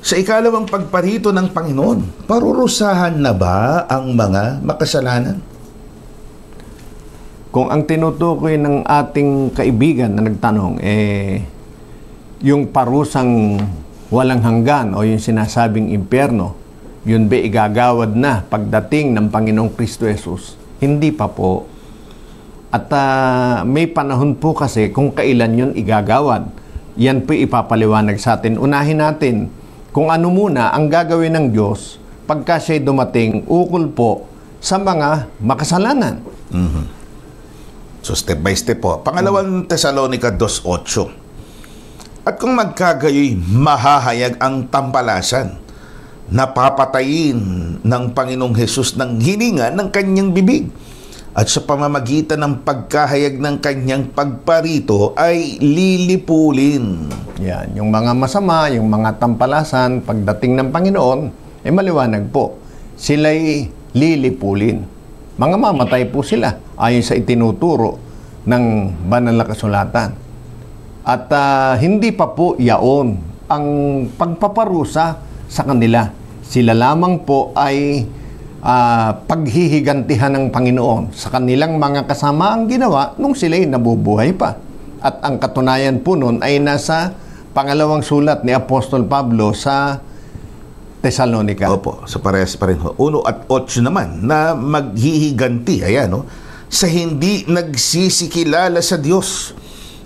Sa ikalawang pagparito ng Panginoon, parurusahan na ba ang mga makasalanan? Kung ang tinutukoy ng ating kaibigan na nagtanong, yung parusang walang hanggan o yung sinasabing impyerno, yun ba igagawad na pagdating ng Panginoong Kristo Jesus? Hindi pa po. At may panahon po kasi kung kailan yun igagawad. Yan po ipapaliwanag sa atin. Unahin natin kung ano muna ang gagawin ng Diyos pagka siya'y dumating ukol po sa mga makasalanan. So step by step po. Pangalawang Tesalonica 2:8. At kung magkagayoy, mahahayag ang tampalasan na papatayin ng Panginoong Hesus ng hininga ng kanyang bibig. At sa pamamagitan ng pagkahayag ng kanyang pagparito ay lilipulin. Yan, yung mga masama, yung mga tampalasan, pagdating ng Panginoon, maliwanag po. Sila'y lilipulin. Mga mamatay po sila ayon sa itinuturo ng banal na kasulatan. At hindi pa po yaon ang pagpaparusa sa kanila. Sila lamang po ay paghihigantihan ng Panginoon sa kanilang mga kasamaang ginawa nung sila'y nabubuhay pa. At ang katunayan po nun ay nasa pangalawang sulat ni Apostol Pablo sa Thessalonica. Opo, sa parehas pa rin. 1 at 8 naman na maghihiganti, ayan, no? Sa hindi nagsisikilala sa Diyos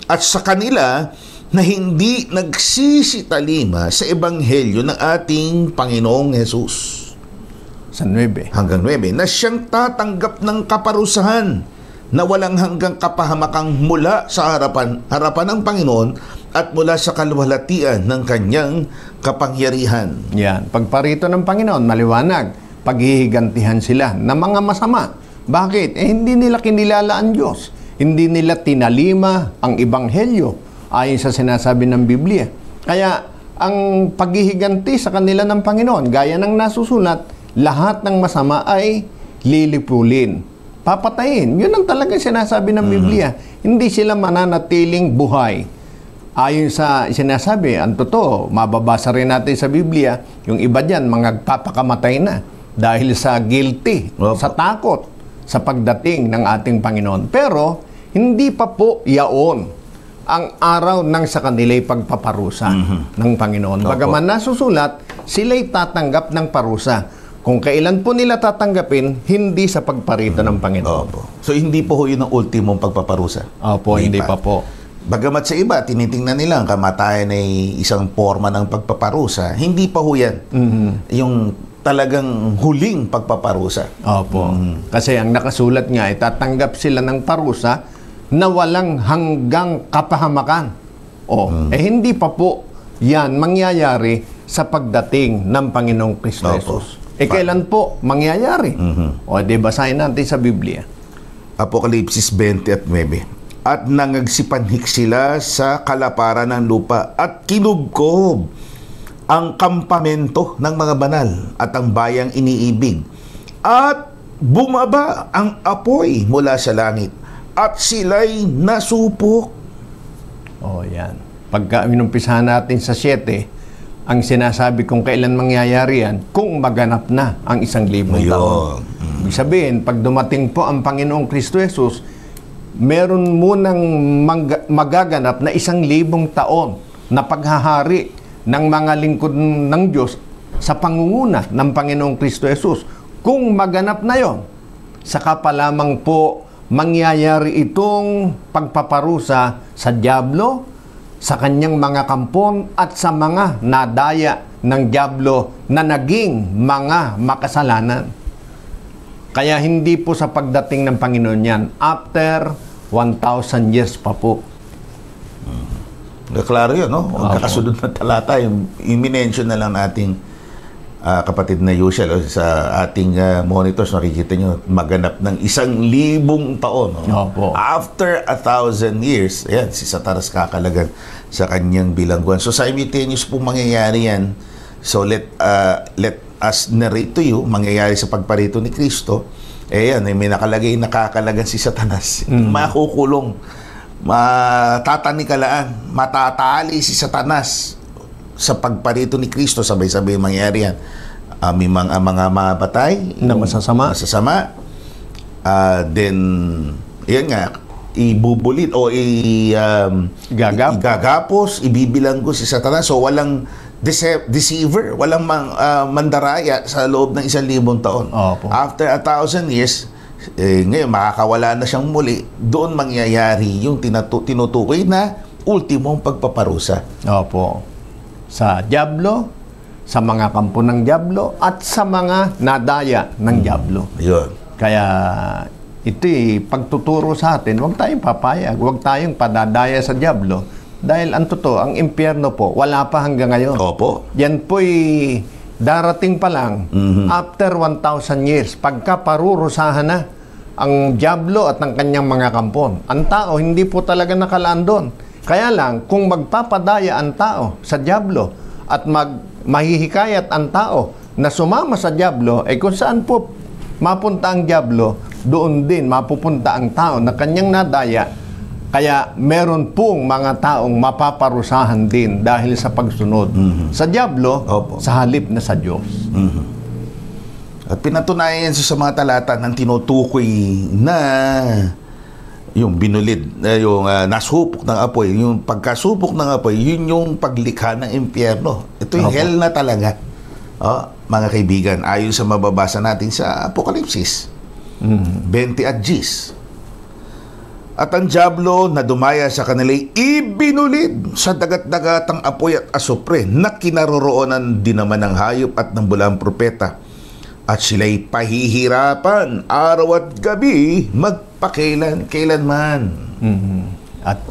at sa kanila na hindi nagsisitalima sa ebanghelyo ng ating Panginoong Hesus. Sa 9. Hanggang 9, na siyang tatanggap ng kaparusahan na walang hanggang kapahamakang mula sa harapan ng Panginoon at mula sa kaluwalhatian ng kanyang kapangyarihan. Yan. Pagparito ng Panginoon, maliwanag, paghihigantihan sila ng mga masama. Bakit? Hindi nila kinilala ang Diyos. Hindi nila tinalima ang ebanghelyo ayon sa sinasabi ng Biblia. Kaya, ang paghihiganti sa kanila ng Panginoon, gaya ng nasusulat, lahat ng masama ay lilipulin. Papatayin. Yun ang talagang sinasabi ng Biblia. Hindi sila mananatiling buhay. Ayon sa sinasabi, ang totoo, mababasa rin natin sa Biblia, yung iba dyan, mga papakamatay na dahil sa guilty, sa takot, sa pagdating ng ating Panginoon. Pero, hindi pa po yaon ang araw ng sa kanila'y pagpaparusa ng Panginoon. Bagaman nasusulat, sila'y tatanggap ng parusa. Kung kailan po nila tatanggapin, hindi sa pagparito ng Panginoon. Opo. So, hindi po yun ang ultimong pagpaparusa? Opo, hindi pa po. Bagamat sa iba, tinitingnan nila ang kamatayan ay isang forma ng pagpaparusa, hindi pa ho yan. Yung talagang huling pagpaparusa. Opo. Kasi ang nakasulat nga ay tatanggap sila ng parusa na walang hanggang kapahamakan. Hindi pa po yan mangyayari sa pagdating ng Panginoong Kristo Jesus. Kailan po mangyayari? Di basahin natin sa Biblia. Apokalipsis 20 at 9. At nangagsipanhik sila sa kalaparan ng lupa at kinubkob ang kampamento ng mga banal at ang bayang iniibig. At bumaba ang apoy mula sa langit at sila'y nasupok. Yan. Pagka inumpisahan natin sa 7, ang sinasabi kung kailan mangyayari yan, kung maganap na ang 1,000 taon. Ibig sabihin, pag dumating po ang Panginoong Kristo Jesus, meron munang magaganap na 1,000 taon na paghahari ng mga lingkod ng Diyos sa pangunguna ng Panginoong Kristo Jesus. Kung maganap na yon, saka pa lamang po mangyayari itong pagpaparusa sa dyablo, sa kanyang mga kampon at sa mga nadaya ng dyablo na naging mga makasalanan. Kaya hindi po sa pagdating ng Panginoon yan. After 1,000 years pa po. Klaro yun, no? Kakasunod na talata, yung i-mention na lang nating kapatid na Yushel sa ating monitors, nakikita nyo, maganap ng 1,000 taon. No? After 1,000 years, ayan, si Satanas kakalagan sa kanyang bilangguan. So, simultaneous po mangyayari yan. So, let us narrate to you, mangyayari sa pagparito ni Kristo. Ayan, may nakalagay, nakakalagan si Satanas. Makukulong, matatanikaan, matatali si Satanas sa pagparito ni Kristo, sabay-sabay mangyayari yan. May mga mabatay na masasama. Then, yan nga, ibubulit o igagapos, ibibilanggo si Satanas. So, walang deceiver, walang mandaraya sa loob ng 1,000 taon. After 1,000 years, ngayon, makakawala na siyang muli. Doon mangyayari yung tinutukoy na ultimong pagpaparusa. Sa dyablo, sa mga kampo ng dyablo, at sa mga nadaya ng dyablo. Kaya ito'y pagtuturo sa atin, huwag tayong papayag, huwag tayong padadaya sa dyablo. Dahil ang totoo, ang impyerno po, wala pa hanggang ngayon. Yan po'y darating pa lang after 1,000 years, pagka parurusahan na ang dyablo at ang kanyang mga kampon. Ang tao, hindi po talaga nakalaan doon. Kaya lang, kung magpapadaya ang tao sa dyablo at mahihikayat ang tao na sumama sa dyablo, kung saan po mapunta ang dyablo, doon din mapupunta ang tao na kanyang nadaya. Kaya meron pong mga taong mapaparusahan din dahil sa pagsunod sa dyablo sa halip na sa Diyos. At pinatunayan sa mga talata ng tinutukoy na yung binulid, yung nasupok ng apoy, yung pagkasupok ng apoy, yun yung paglikha ng impyerno. Ito yung hell na talaga. Mga kaibigan, ayon sa mababasa natin sa Apokalipsis 20 at Gs. At ang dyablo na dumaya sa kanila'y ibinulid sa dagat-dagatang apoy at asupre na kinaroroonan din naman ng hayop at ng bulang propeta. At sila'y pahihirapan araw at gabi magpakailanman. At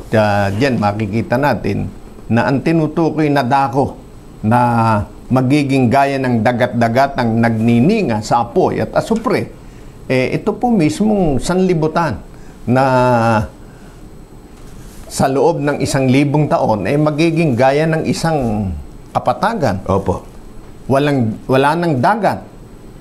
diyan makikita natin na ang tinutukoy na dako na magiging gaya ng dagat-dagatang nagnininga sa apoy at asupre, ito po mismong sanlibutan na sa loob ng 1,000 taon magiging gaya ng isang kapatagan. Opo. Wala nang dagat.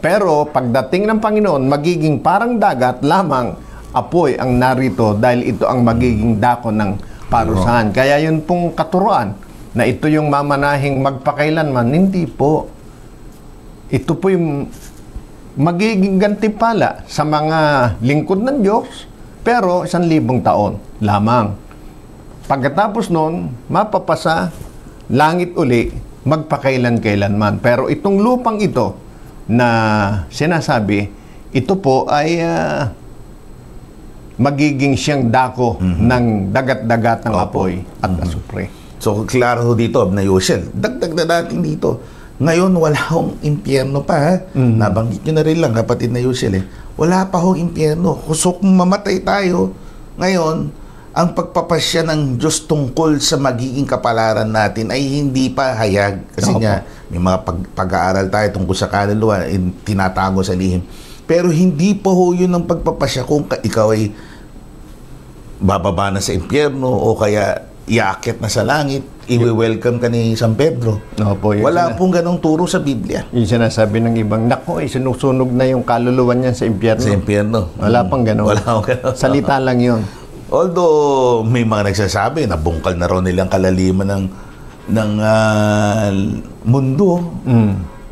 Pero pagdating ng Panginoon, magiging parang dagat lamang, apoy ang narito dahil ito ang magiging dako ng parusahan. Kaya yun pong katuruan na ito yung mamanahing magpakailanman, hindi po. Ito po yung magiging gantimpala sa mga lingkod ng Diyos, pero 1,000 taon lamang. Pagkatapos nun, mapapasa langit uli, magpakailan-kailanman. Pero itong lupang ito na sinasabi, ito po ay magiging siyang dako ng dagat-dagat ng apoy at asupre. So, klaro dito, na Yosel, dagdag na natin dito. Ngayon, wala hong impyerno pa, ha? Nabanggit nyo na rin lang, kapatid na Yosel, wala pa hong impyerno. So, kung mamatay tayo, ngayon, ang pagpapasya ng Diyos tungkol sa magiging kapalaran natin ay hindi pa hayag. Kasi nga, may mga pag-aaral tayo tungkol sa kaluluwa, tinatago sa lihim. Pero hindi pa ho yun ang pagpapasya kung ikaw ay bababa na sa impyerno o kaya iaakit na sa langit, i-welcome ka ni San Pedro. Wala pong ganong turo sa Biblia. Yung sinasabi ng ibang, nako, sinusunog na yung kaluluwa niyan sa impyerno. Sa impyerno. Wala pang ganon. Wala pang ganon. Salita lang yun. Although, may mga nagsasabi na bungkal na raw nilang kalaliman ng mundo.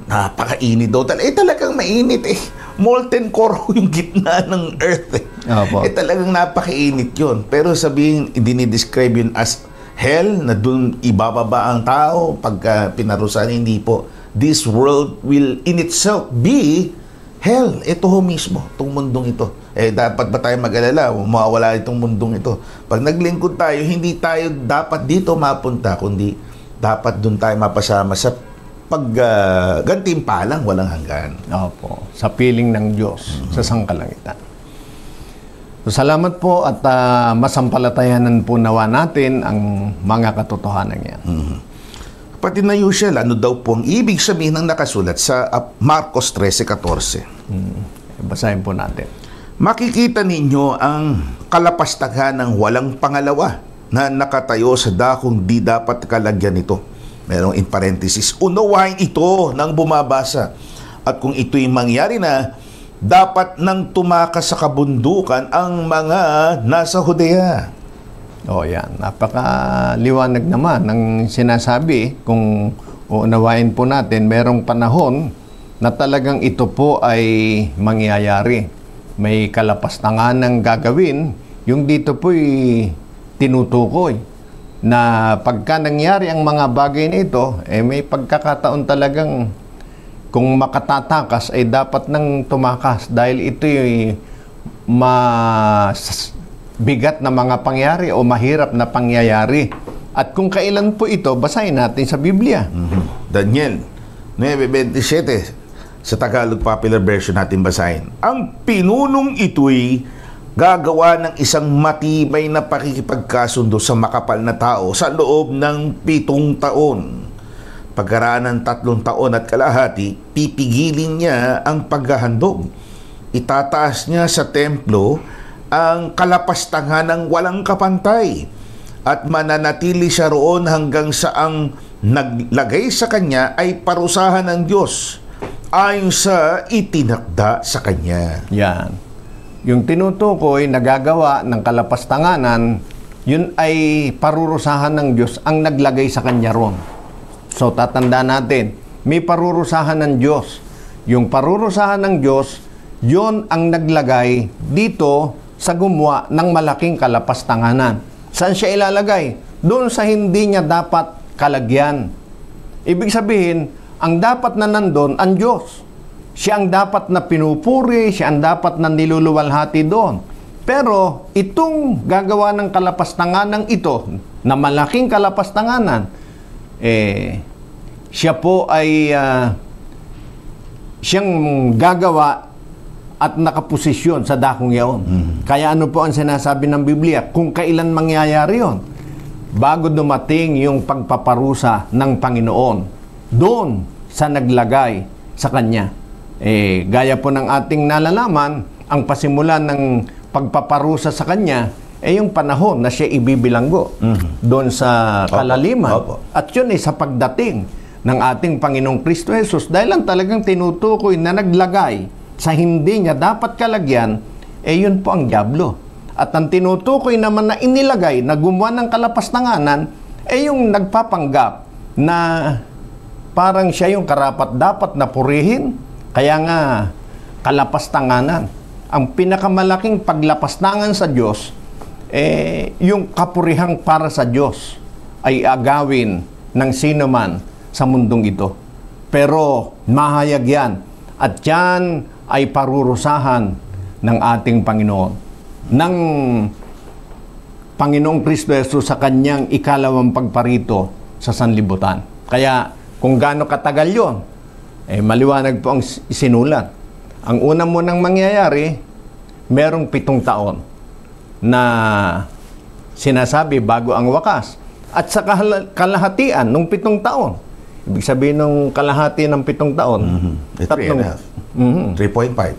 Napakainit daw. Talagang mainit eh. Molten core yung gitna ng earth eh. Talagang napakainit yun. Pero sabihin, dinidescribe yun as hell, na dun ibababa ang tao pagka pinarusahan. Hindi po. This world will in itself be hell. Ito ho mismo, itong mundong ito. Dapat ba tayo mag-alala? Mawawala itong mundong ito. Pag naglingkod tayo, hindi tayo dapat dito mapunta, kundi dapat dun tayo mapasama sa paggantimpalang walang hanggan. Opo. Sa piling ng Diyos, sa sangkalangitan. So, salamat po at masampalatayanan po nawa natin ang mga katotohanan yan. Pati na Yusel, ano daw po ang ibig sabihin ng nakasulat sa Marcos 13:14? Basahin po natin. Makikita ninyo ang kalapastagan ng walang pangalawa na nakatayo sa dakong di dapat kalagyan nito. Merong in parenthesis, unawain ito ng bumabasa. At kung ito'y mangyari na, dapat nang tumakas sa kabundukan ang mga nasa Judea. Yan. Napakaliwanag naman ang sinasabi. Kung uunawain po natin, merong panahon na talagang ito po ay mangyayari. May kalapastangan ng gagawin. Yung dito po'y tinutukoy na pagka nangyari ang mga bagay na ito, may pagkakataon talagang kung makatatakas ay dapat nang tumakas dahil ito'y bigat na mga pangyari o mahirap na pangyayari. At kung kailan po ito, basahin natin sa Biblia. Daniel 9:27, sa Tagalog Popular Version natin basahin. Ang pinunong ito'y gagawa ng isang matibay na pakikipagkasundo sa makapal na tao sa loob ng 7 taon. Pagkaraan ng 3 taon at kalahati, pipigilin niya ang paghahandog. Itataas niya sa templo ang kalapastangan ng walang kapantay at mananatili siya roon hanggang sa ang naglagay sa kanya ay parusahan ng Diyos ayon sa itinakda sa kanya. Yan. Yung tinutukoy, nagagawa ng kalapastanganan, yun ay parurusahan ng Diyos ang naglagay sa kanya ron. So, tatanda natin, may parurusahan ng Diyos. Yung parurusahan ng Diyos, yon ang naglagay dito sa gumawa ng malaking kalapastanganan. Saan siya ilalagay? Doon sa hindi niya dapat kalagyan. Ibig sabihin, ang dapat na nandun, ang Diyos. Siya ang dapat na pinupuri, siya ang dapat na niluluwalhati doon. Pero itong gagawa ng kalapastanganan ito, na malaking kalapastanganan, siya po ay siyang gagawa at nakaposisyon sa dakong yaon. Kaya ano po ang sinasabi ng Biblia? Kung kailan mangyayari yon? Bago dumating yung pagpaparusa ng Panginoon, doon sa naglagay sa Kanya. Gaya po ng ating nalalaman, ang pasimulan ng pagpaparusa sa Kanya, yung panahon na siya ibibilanggo doon sa kalaliman. At yun sa pagdating ng ating Panginoong Kristo Jesus, dahil lang talagang tinutukoy na naglagay sa hindi niya dapat kalagyan, yun po ang dyablo. At ang tinutukoy naman na inilagay na gumawa ng kalapastanganan, yung nagpapanggap na parang siya yung karapat-dapat na purihin. Kaya nga, kalapastanganan. Ang pinakamalaking paglapastangan sa Diyos, yung kapurihang para sa Diyos ay agawin ng sino man sa mundong ito. Pero mahayag yan. At yan ay parurusahan ng ating Panginoon. Ng Panginoong Kristo Jesus sa kanyang ikalawang pagparito sa sanlibutan. Kaya kung gaano katagal yun, maliwanag po ang isinulat. Ang una mo nang mangyayari, merong 7 taon na sinasabi bago ang wakas. At sa kalahatian ng 7 taon, ibig sabihin ng kalahati ng 7 taon, 3.5.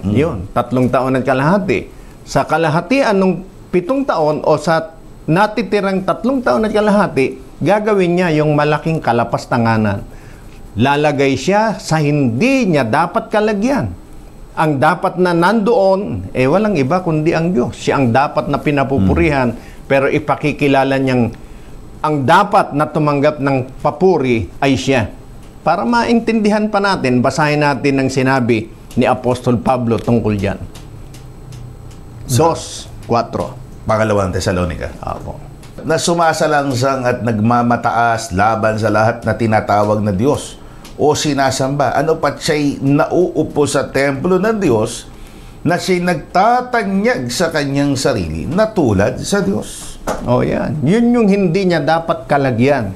Yun, 3 taon at kalahati. Sa kalahatian ng 7 taon o sa natitirang 3 taon at kalahati, gagawin niya yung malaking kalapastanganan. Lalagay siya sa hindi niya dapat kalagyan. Ang dapat na nandoon, walang iba kundi ang Diyos. Siya ang dapat na pinapupurihan, pero ipakikilala niyang ang dapat na tumanggap ng papuri ay siya. Para maintindihan pa natin, basahin natin ang sinabi ni Apostol Pablo tungkol dyan. 2:4. Pangalawang Tesalonica. Apo. Na sumasalangsang at nagmamataas laban sa lahat na tinatawag na Diyos o sinasamba. Ano pat siya'y nauupo sa templo ng Diyos na siya'y nagtatanyag sa kanyang sarili na tulad sa Diyos. Yan. Yun yung hindi niya dapat kalagyan.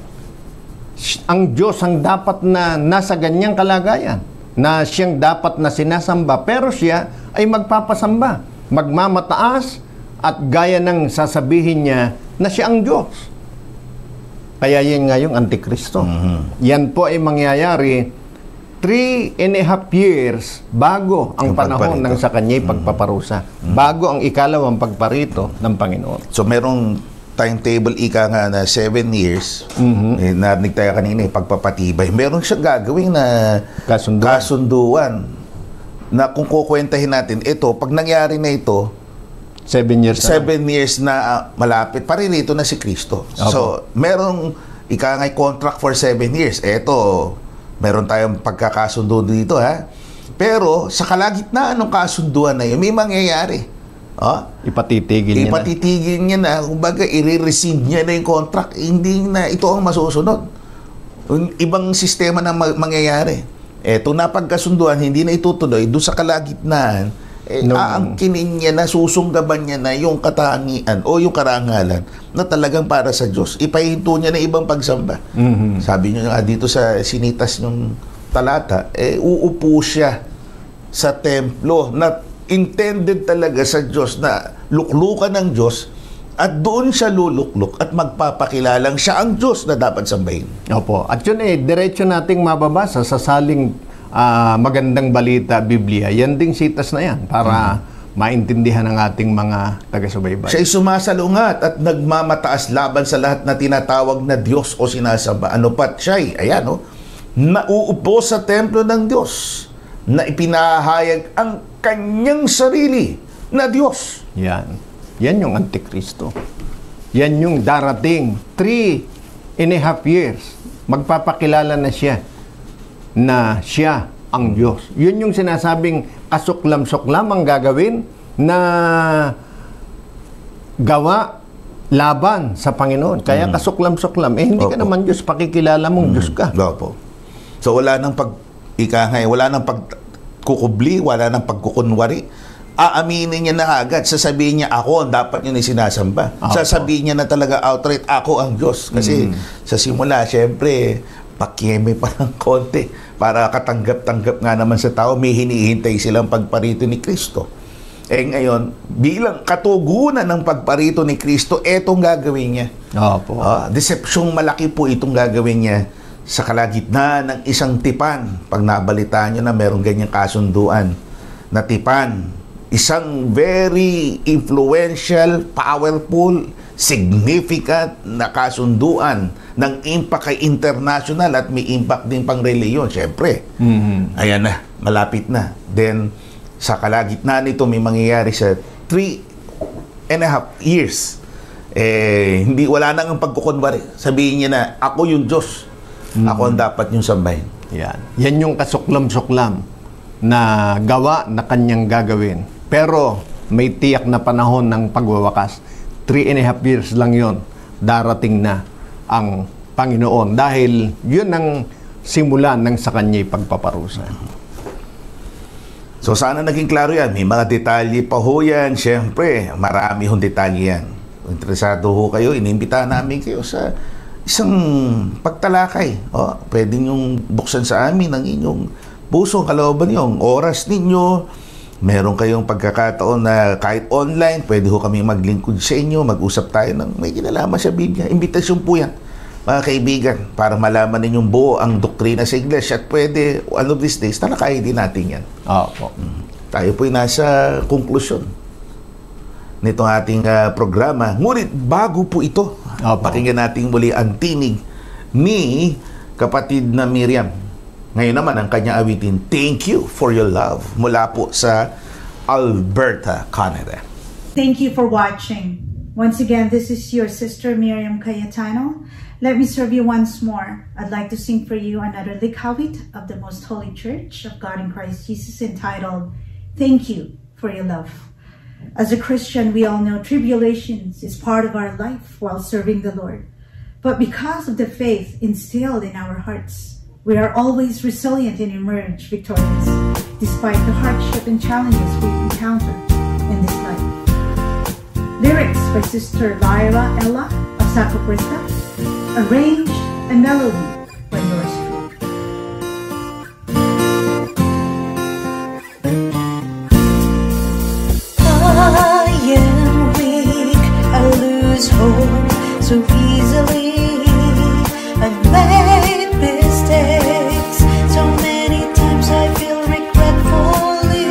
Ang Diyos ang dapat na nasa ganyang kalagayan, na siyang dapat na sinasamba, pero siya ay magpapasamba, magmamataas, at gaya ng sasabihin niya na siya ang Diyos. Kaya yan nga yung Antikristo. Yan po ay mangyayari 3.5 years bago ang panahon ng sa kanya'y pagpaparusa. Bago ang ikalawang pagparito ng Panginoon. So merong timetable ika nga na 7 years, narinig tayo kanina, pagpapatibay. Meron siya gagawin na kasunduan na kung kukwentahin natin, ito, pag nangyari na ito, 7 years na malapit, paririto na si Kristo. So, merong ika nga'y contract for 7 years. Ito, meron tayong pagkakasundo dito, ha? Pero, sa kalagitnaan ng kasunduan na yun, may mangyayari. Ipatitigil niya na. Kumbaga, i-receive niya na yung contract. Hindi na ito ang masusunod. Ibang sistema na mangyayari. Eto na pagkasunduan, hindi na itutuloy. Doon sa kalagitnaan, aangkinin niya na, susunggaban niya na yung katangian o yung karangalan na talagang para sa Diyos. Ipahinto niya na ibang pagsamba. Sabi niyo dito sa sinitas ng talata, uupo siya sa templo na intended talaga sa Diyos, na luklukan ng Diyos, at doon siya luluklok at magpapakilalang siya ang Diyos na dapat sambahin. Opo. At yun diretso nating mababasa sa saling magandang balita, Biblia. Yan ding sitas na yan para maintindihan ng ating mga taga-subaybay. Siya'y sumasalungat at nagmamataas laban sa lahat na tinatawag na Diyos o sinasamba. Ano pat siya'y, nauupo sa templo ng Diyos na ipinahayag ang kanyang sarili na Diyos. Yan yung Antikristo. Yan yung darating 3.5 years. Magpapakilala na siya ang Diyos. Yun yung sinasabing kasuklam-suklam ang gagawin na gawa laban sa Panginoon. Kaya kasuklam-suklam. Hindi ka naman Diyos, pakikilala mong Diyos ka. Opo. So wala nang wala nang pagkukubli, wala nang pagkukunwari. Aaminin niya na agad, sasabihin niya ako ang dapat yun ay sinasamba. Sasabihin niya na talaga outright, ako ang Diyos. Kasi sa simula, syempre, pakyeme pa ng konti para katanggap-tanggap nga naman sa tao, may hinihintay silang pagparito ni Kristo. Ngayon, bilang katugunan ng pagparito ni Kristo, etong gagawin niya. Opo. Decepsyong malaki po itong gagawin niya sa kalagitnaan ng isang tipan. Pag nabalitaan nyo na merong ganyang kasunduan na tipan, isang very influential, powerful, significant na kasunduan ng impact kay international at may impact din pang reliyon, syempre. Ayan na, malapit na. Then, sa kalagitnaan nito, may mangyayari sa 3.5 years. Wala nang pagkukunwari. Sabihin niya na, ako yung Diyos. Ako ang dapat yung sambahin. Yan yung kasuklam-suklam na gawa na kanyang gagawin. Pero may tiyak na panahon ng pagwawakas. 3.5 years lang yon, darating na ang Panginoon. Dahil yun ang simulan ng sa kanya'y pagpaparusa. So sana naging klaro yan. May mga detalye pa ho yan. Siyempre, marami hong detalye yan. Kung interesado ho kayo, inimbitahan namin kayo sa isang pagtalakay. Pwede nyong buksan sa amin ang inyong puso, kalooban yung oras ninyo. Meron kayong pagkakataon na kahit online, pwede ho kami maglingkod sa inyo, mag-usap tayo ng may kinalaman sa Biblia. Imbitasyon po yan, mga kaibigan, para malaman ninyong buo ang doktrina sa Iglesia at pwede, one of these days, talakayin din natin yan. Tayo po'y nasa konklusyon nitong ating programa. Ngunit bago po ito, pakinggan natin muli ang tinig ni kapatid na Miriam. Ngayon naman ang kanyang awitin, Thank You for Your Love, mula po sa Alberta, Canada. Thank you for watching. Once again, this is your sister Miriam Cayetano. Let me serve you once more. I'd like to sing for you another likhawit of the Most Holy Church of God in Christ Jesus entitled, Thank You for Your Love. As a Christian, we all know tribulations is part of our life while serving the Lord. But because of the faith instilled in our hearts, we are always resilient and emerge victorious, despite the hardship and challenges we encounter in this life. Lyrics by Sister Lyra Ella of Sacaprista, arranged and melody by yours truly. I am weak, I lose hope so easily. I made mistakes so many times, I feel regretfully.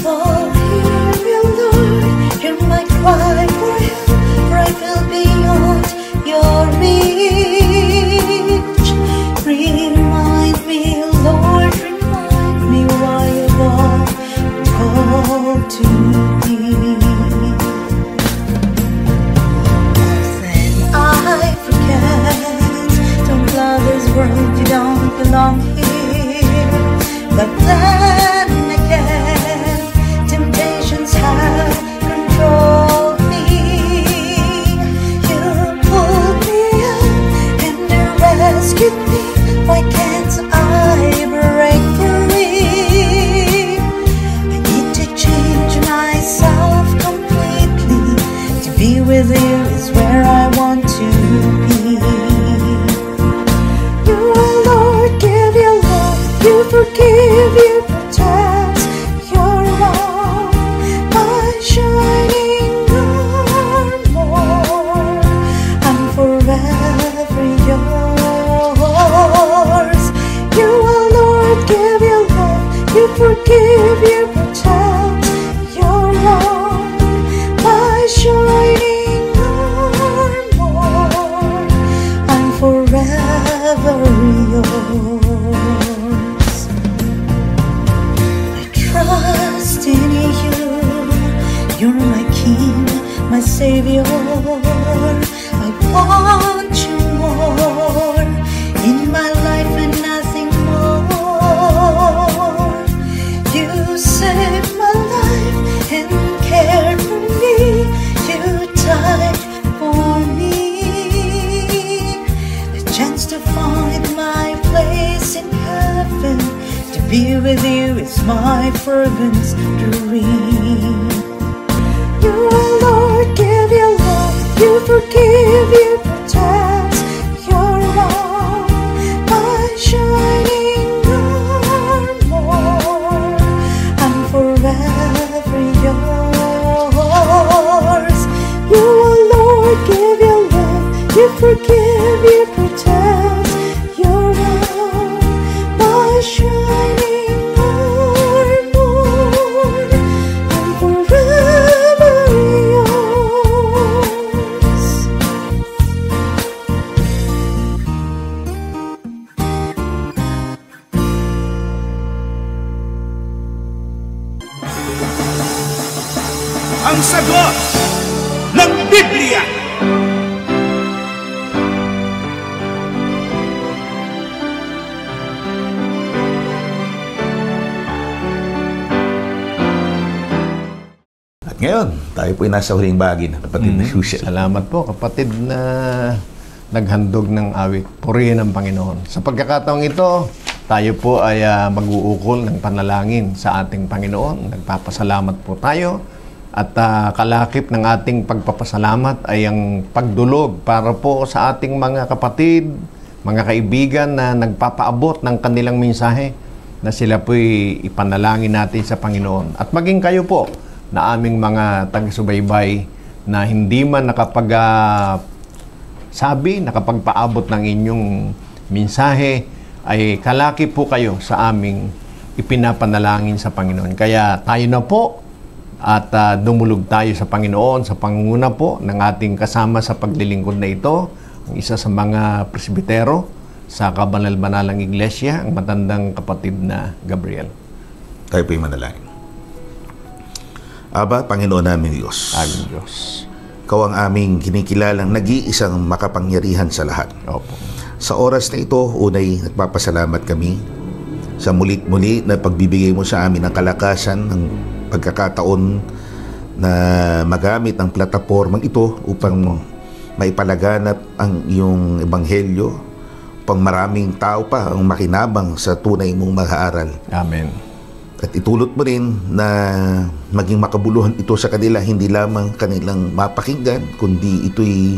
Oh, hear me, Lord, hear my cry for help, for I feel beyond your reach. be with you is my fervent dream. You, Lord, give your love, you forgive, you protect, your love, my shining armor. I'm forever yours. You, Lord, give your love, you forgive, you protect, your love, my shining armor. I'm forever yours. Ang sagot ng Biblia. At ngayon, tayo po ay nasa huling bahagi ng kapatid na Shusel. Salamat po, kapatid na naghandog ng awit. Purihin ang Panginoon. Sa pagkakataong ito, tayo po ay mag-uukol ng panalangin sa ating Panginoon. Nagpapasalamat po tayo. At kalakip ng ating pagpapasalamat ay ang pagdulog para po sa ating mga kapatid, mga kaibigan na nagpapaabot ng kanilang mensahe na sila po'y ipanalangin natin sa Panginoon. At maging kayo po na aming mga taga-subaybay na hindi man nakapagpaabot ng inyong mensahe, ay kalakip po kayo sa aming ipinapanalangin sa Panginoon. Kaya tayo na po at dumulog tayo sa Panginoon sa pangunguna po ng ating kasama sa paglilingkod na ito, ang isa sa mga presbitero sa Kabanal-Banalang Iglesia, ang matandang kapatid na Gabriel. Tayo po yung manalangin. Aba, Panginoon namin Diyos. Aming Diyos. Ikaw ang aming kinikilalang nag-iisang makapangyarihan sa lahat. Opo. Sa oras na ito, unay nagpapasalamat kami sa mulit-muli na pagbibigay mo sa amin ng kalakasan, ng pagkakataon na magamit ang platapormang ito upang maipalaganap ang iyong ebanghelyo, upang maraming tao pa ang makinabang sa tunay mong mag-aaral. Amen. At itulot mo rin na maging makabuluhan ito sa kanila, hindi lamang kanilang mapakinggan, kundi ito'y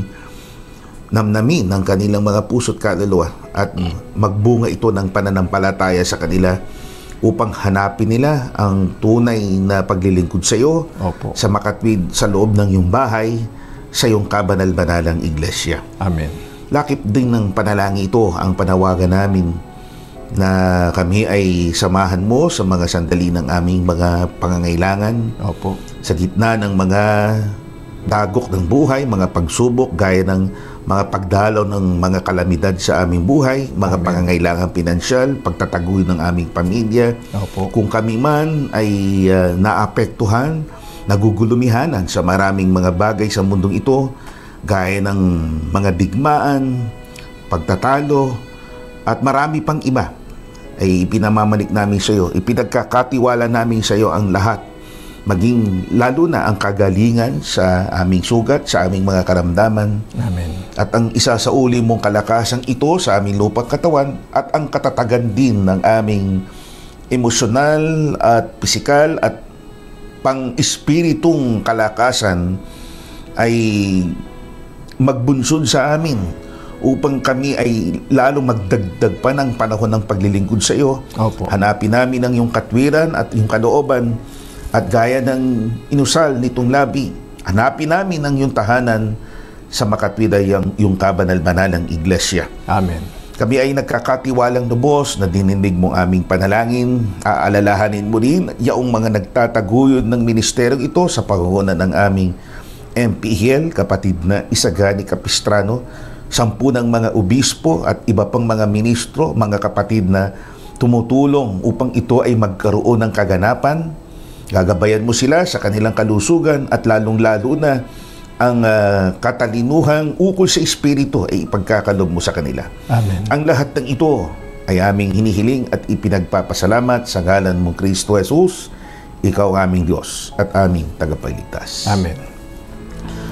namnamin ng kanilang mga puso't kaluluwa at magbunga ito ng pananampalataya sa kanila upang hanapin nila ang tunay na paglilingkod sa iyo. Opo. Sa makatwid sa loob ng iyong bahay, sa iyong kabanal-banalang iglesia. Amen. Lakip din ng panalangin ito ang panawagan namin na kami ay samahan mo sa mga sandali ng aming mga pangangailangan. Opo. Sa gitna ng mga dagok ng buhay, mga pagsubok gaya ng mga pagdalaw ng mga kalamidad sa aming buhay, mga pangangailangan pinansyal, pagtataguyod ng aming pamilya. Opo. Kung kami man ay naapektuhan, nagugulumihanan sa maraming mga bagay sa mundong ito, gaya ng mga digmaan, pagtatalo, at marami pang iba, ay ipinamamanik namin sa iyo, ipinagkakatiwala namin sa iyo ang lahat, maging lalo na ang kagalingan sa aming sugat, sa aming mga karamdaman. Amen. At ang isa sa uli mong kalakasan ito sa aming lupang katawan at ang katatagan din ng aming emosyonal at pisikal at pang-espiritong kalakasan ay magbunsod sa amin upang kami ay lalo magdagdag pa ng panahon ng paglilingkod sa iyo. Opo. Hanapin namin ang iyong katwiran at iyong kalooban at gaya ng inusal nitong labi, hanapin namin ang iyong tahanan sa makatwid ay iyong kabanal-banalang iglesia. Amen. Kami ay nagkakatiwalang lubos na dininig mong aming panalangin. Aalalahanin mo rin yaong mga nagtataguyod ng ministeryong ito sa pangunan ng aming MPHL, kapatid na Isagani Capistrano, 10 ng mga obispo at iba pang mga ministro, mga kapatid na tumutulong upang ito ay magkaroon ng kaganapan. Gagabayan mo sila sa kanilang kalusugan at lalong-lalo na ang katalinuhang ukol sa Espiritu ay ipagkakalob mo sa kanila. Amen. Ang lahat ng ito ay aming hinihiling at ipinagpapasalamat sa ngalan mong Kristo Jesus, ikaw aming Diyos at aming tagapagligtas. Amen.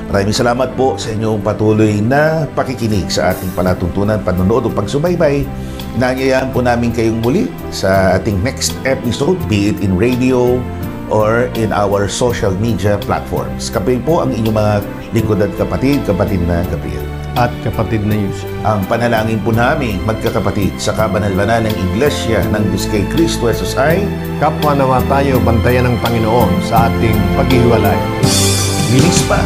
Maraming salamat po sa inyong patuloy na pakikinig sa ating palatuntunan, panonood o pagsubaybay Naanyayaan po namin kayong muli sa ating next episode, be it in radio or in our social media platforms. Kami po ang inyong mga lingkod at kapatid na Gabriel. At kapatid na Yusuf. Ang panalangin po namin, magkakapatid, sa kabanal-banalang Iglesia ng Diyos kay Kristo Jesus ay Kapwa nawa tayo bantayan ng Panginoon sa ating paghihiwalay. linis pa.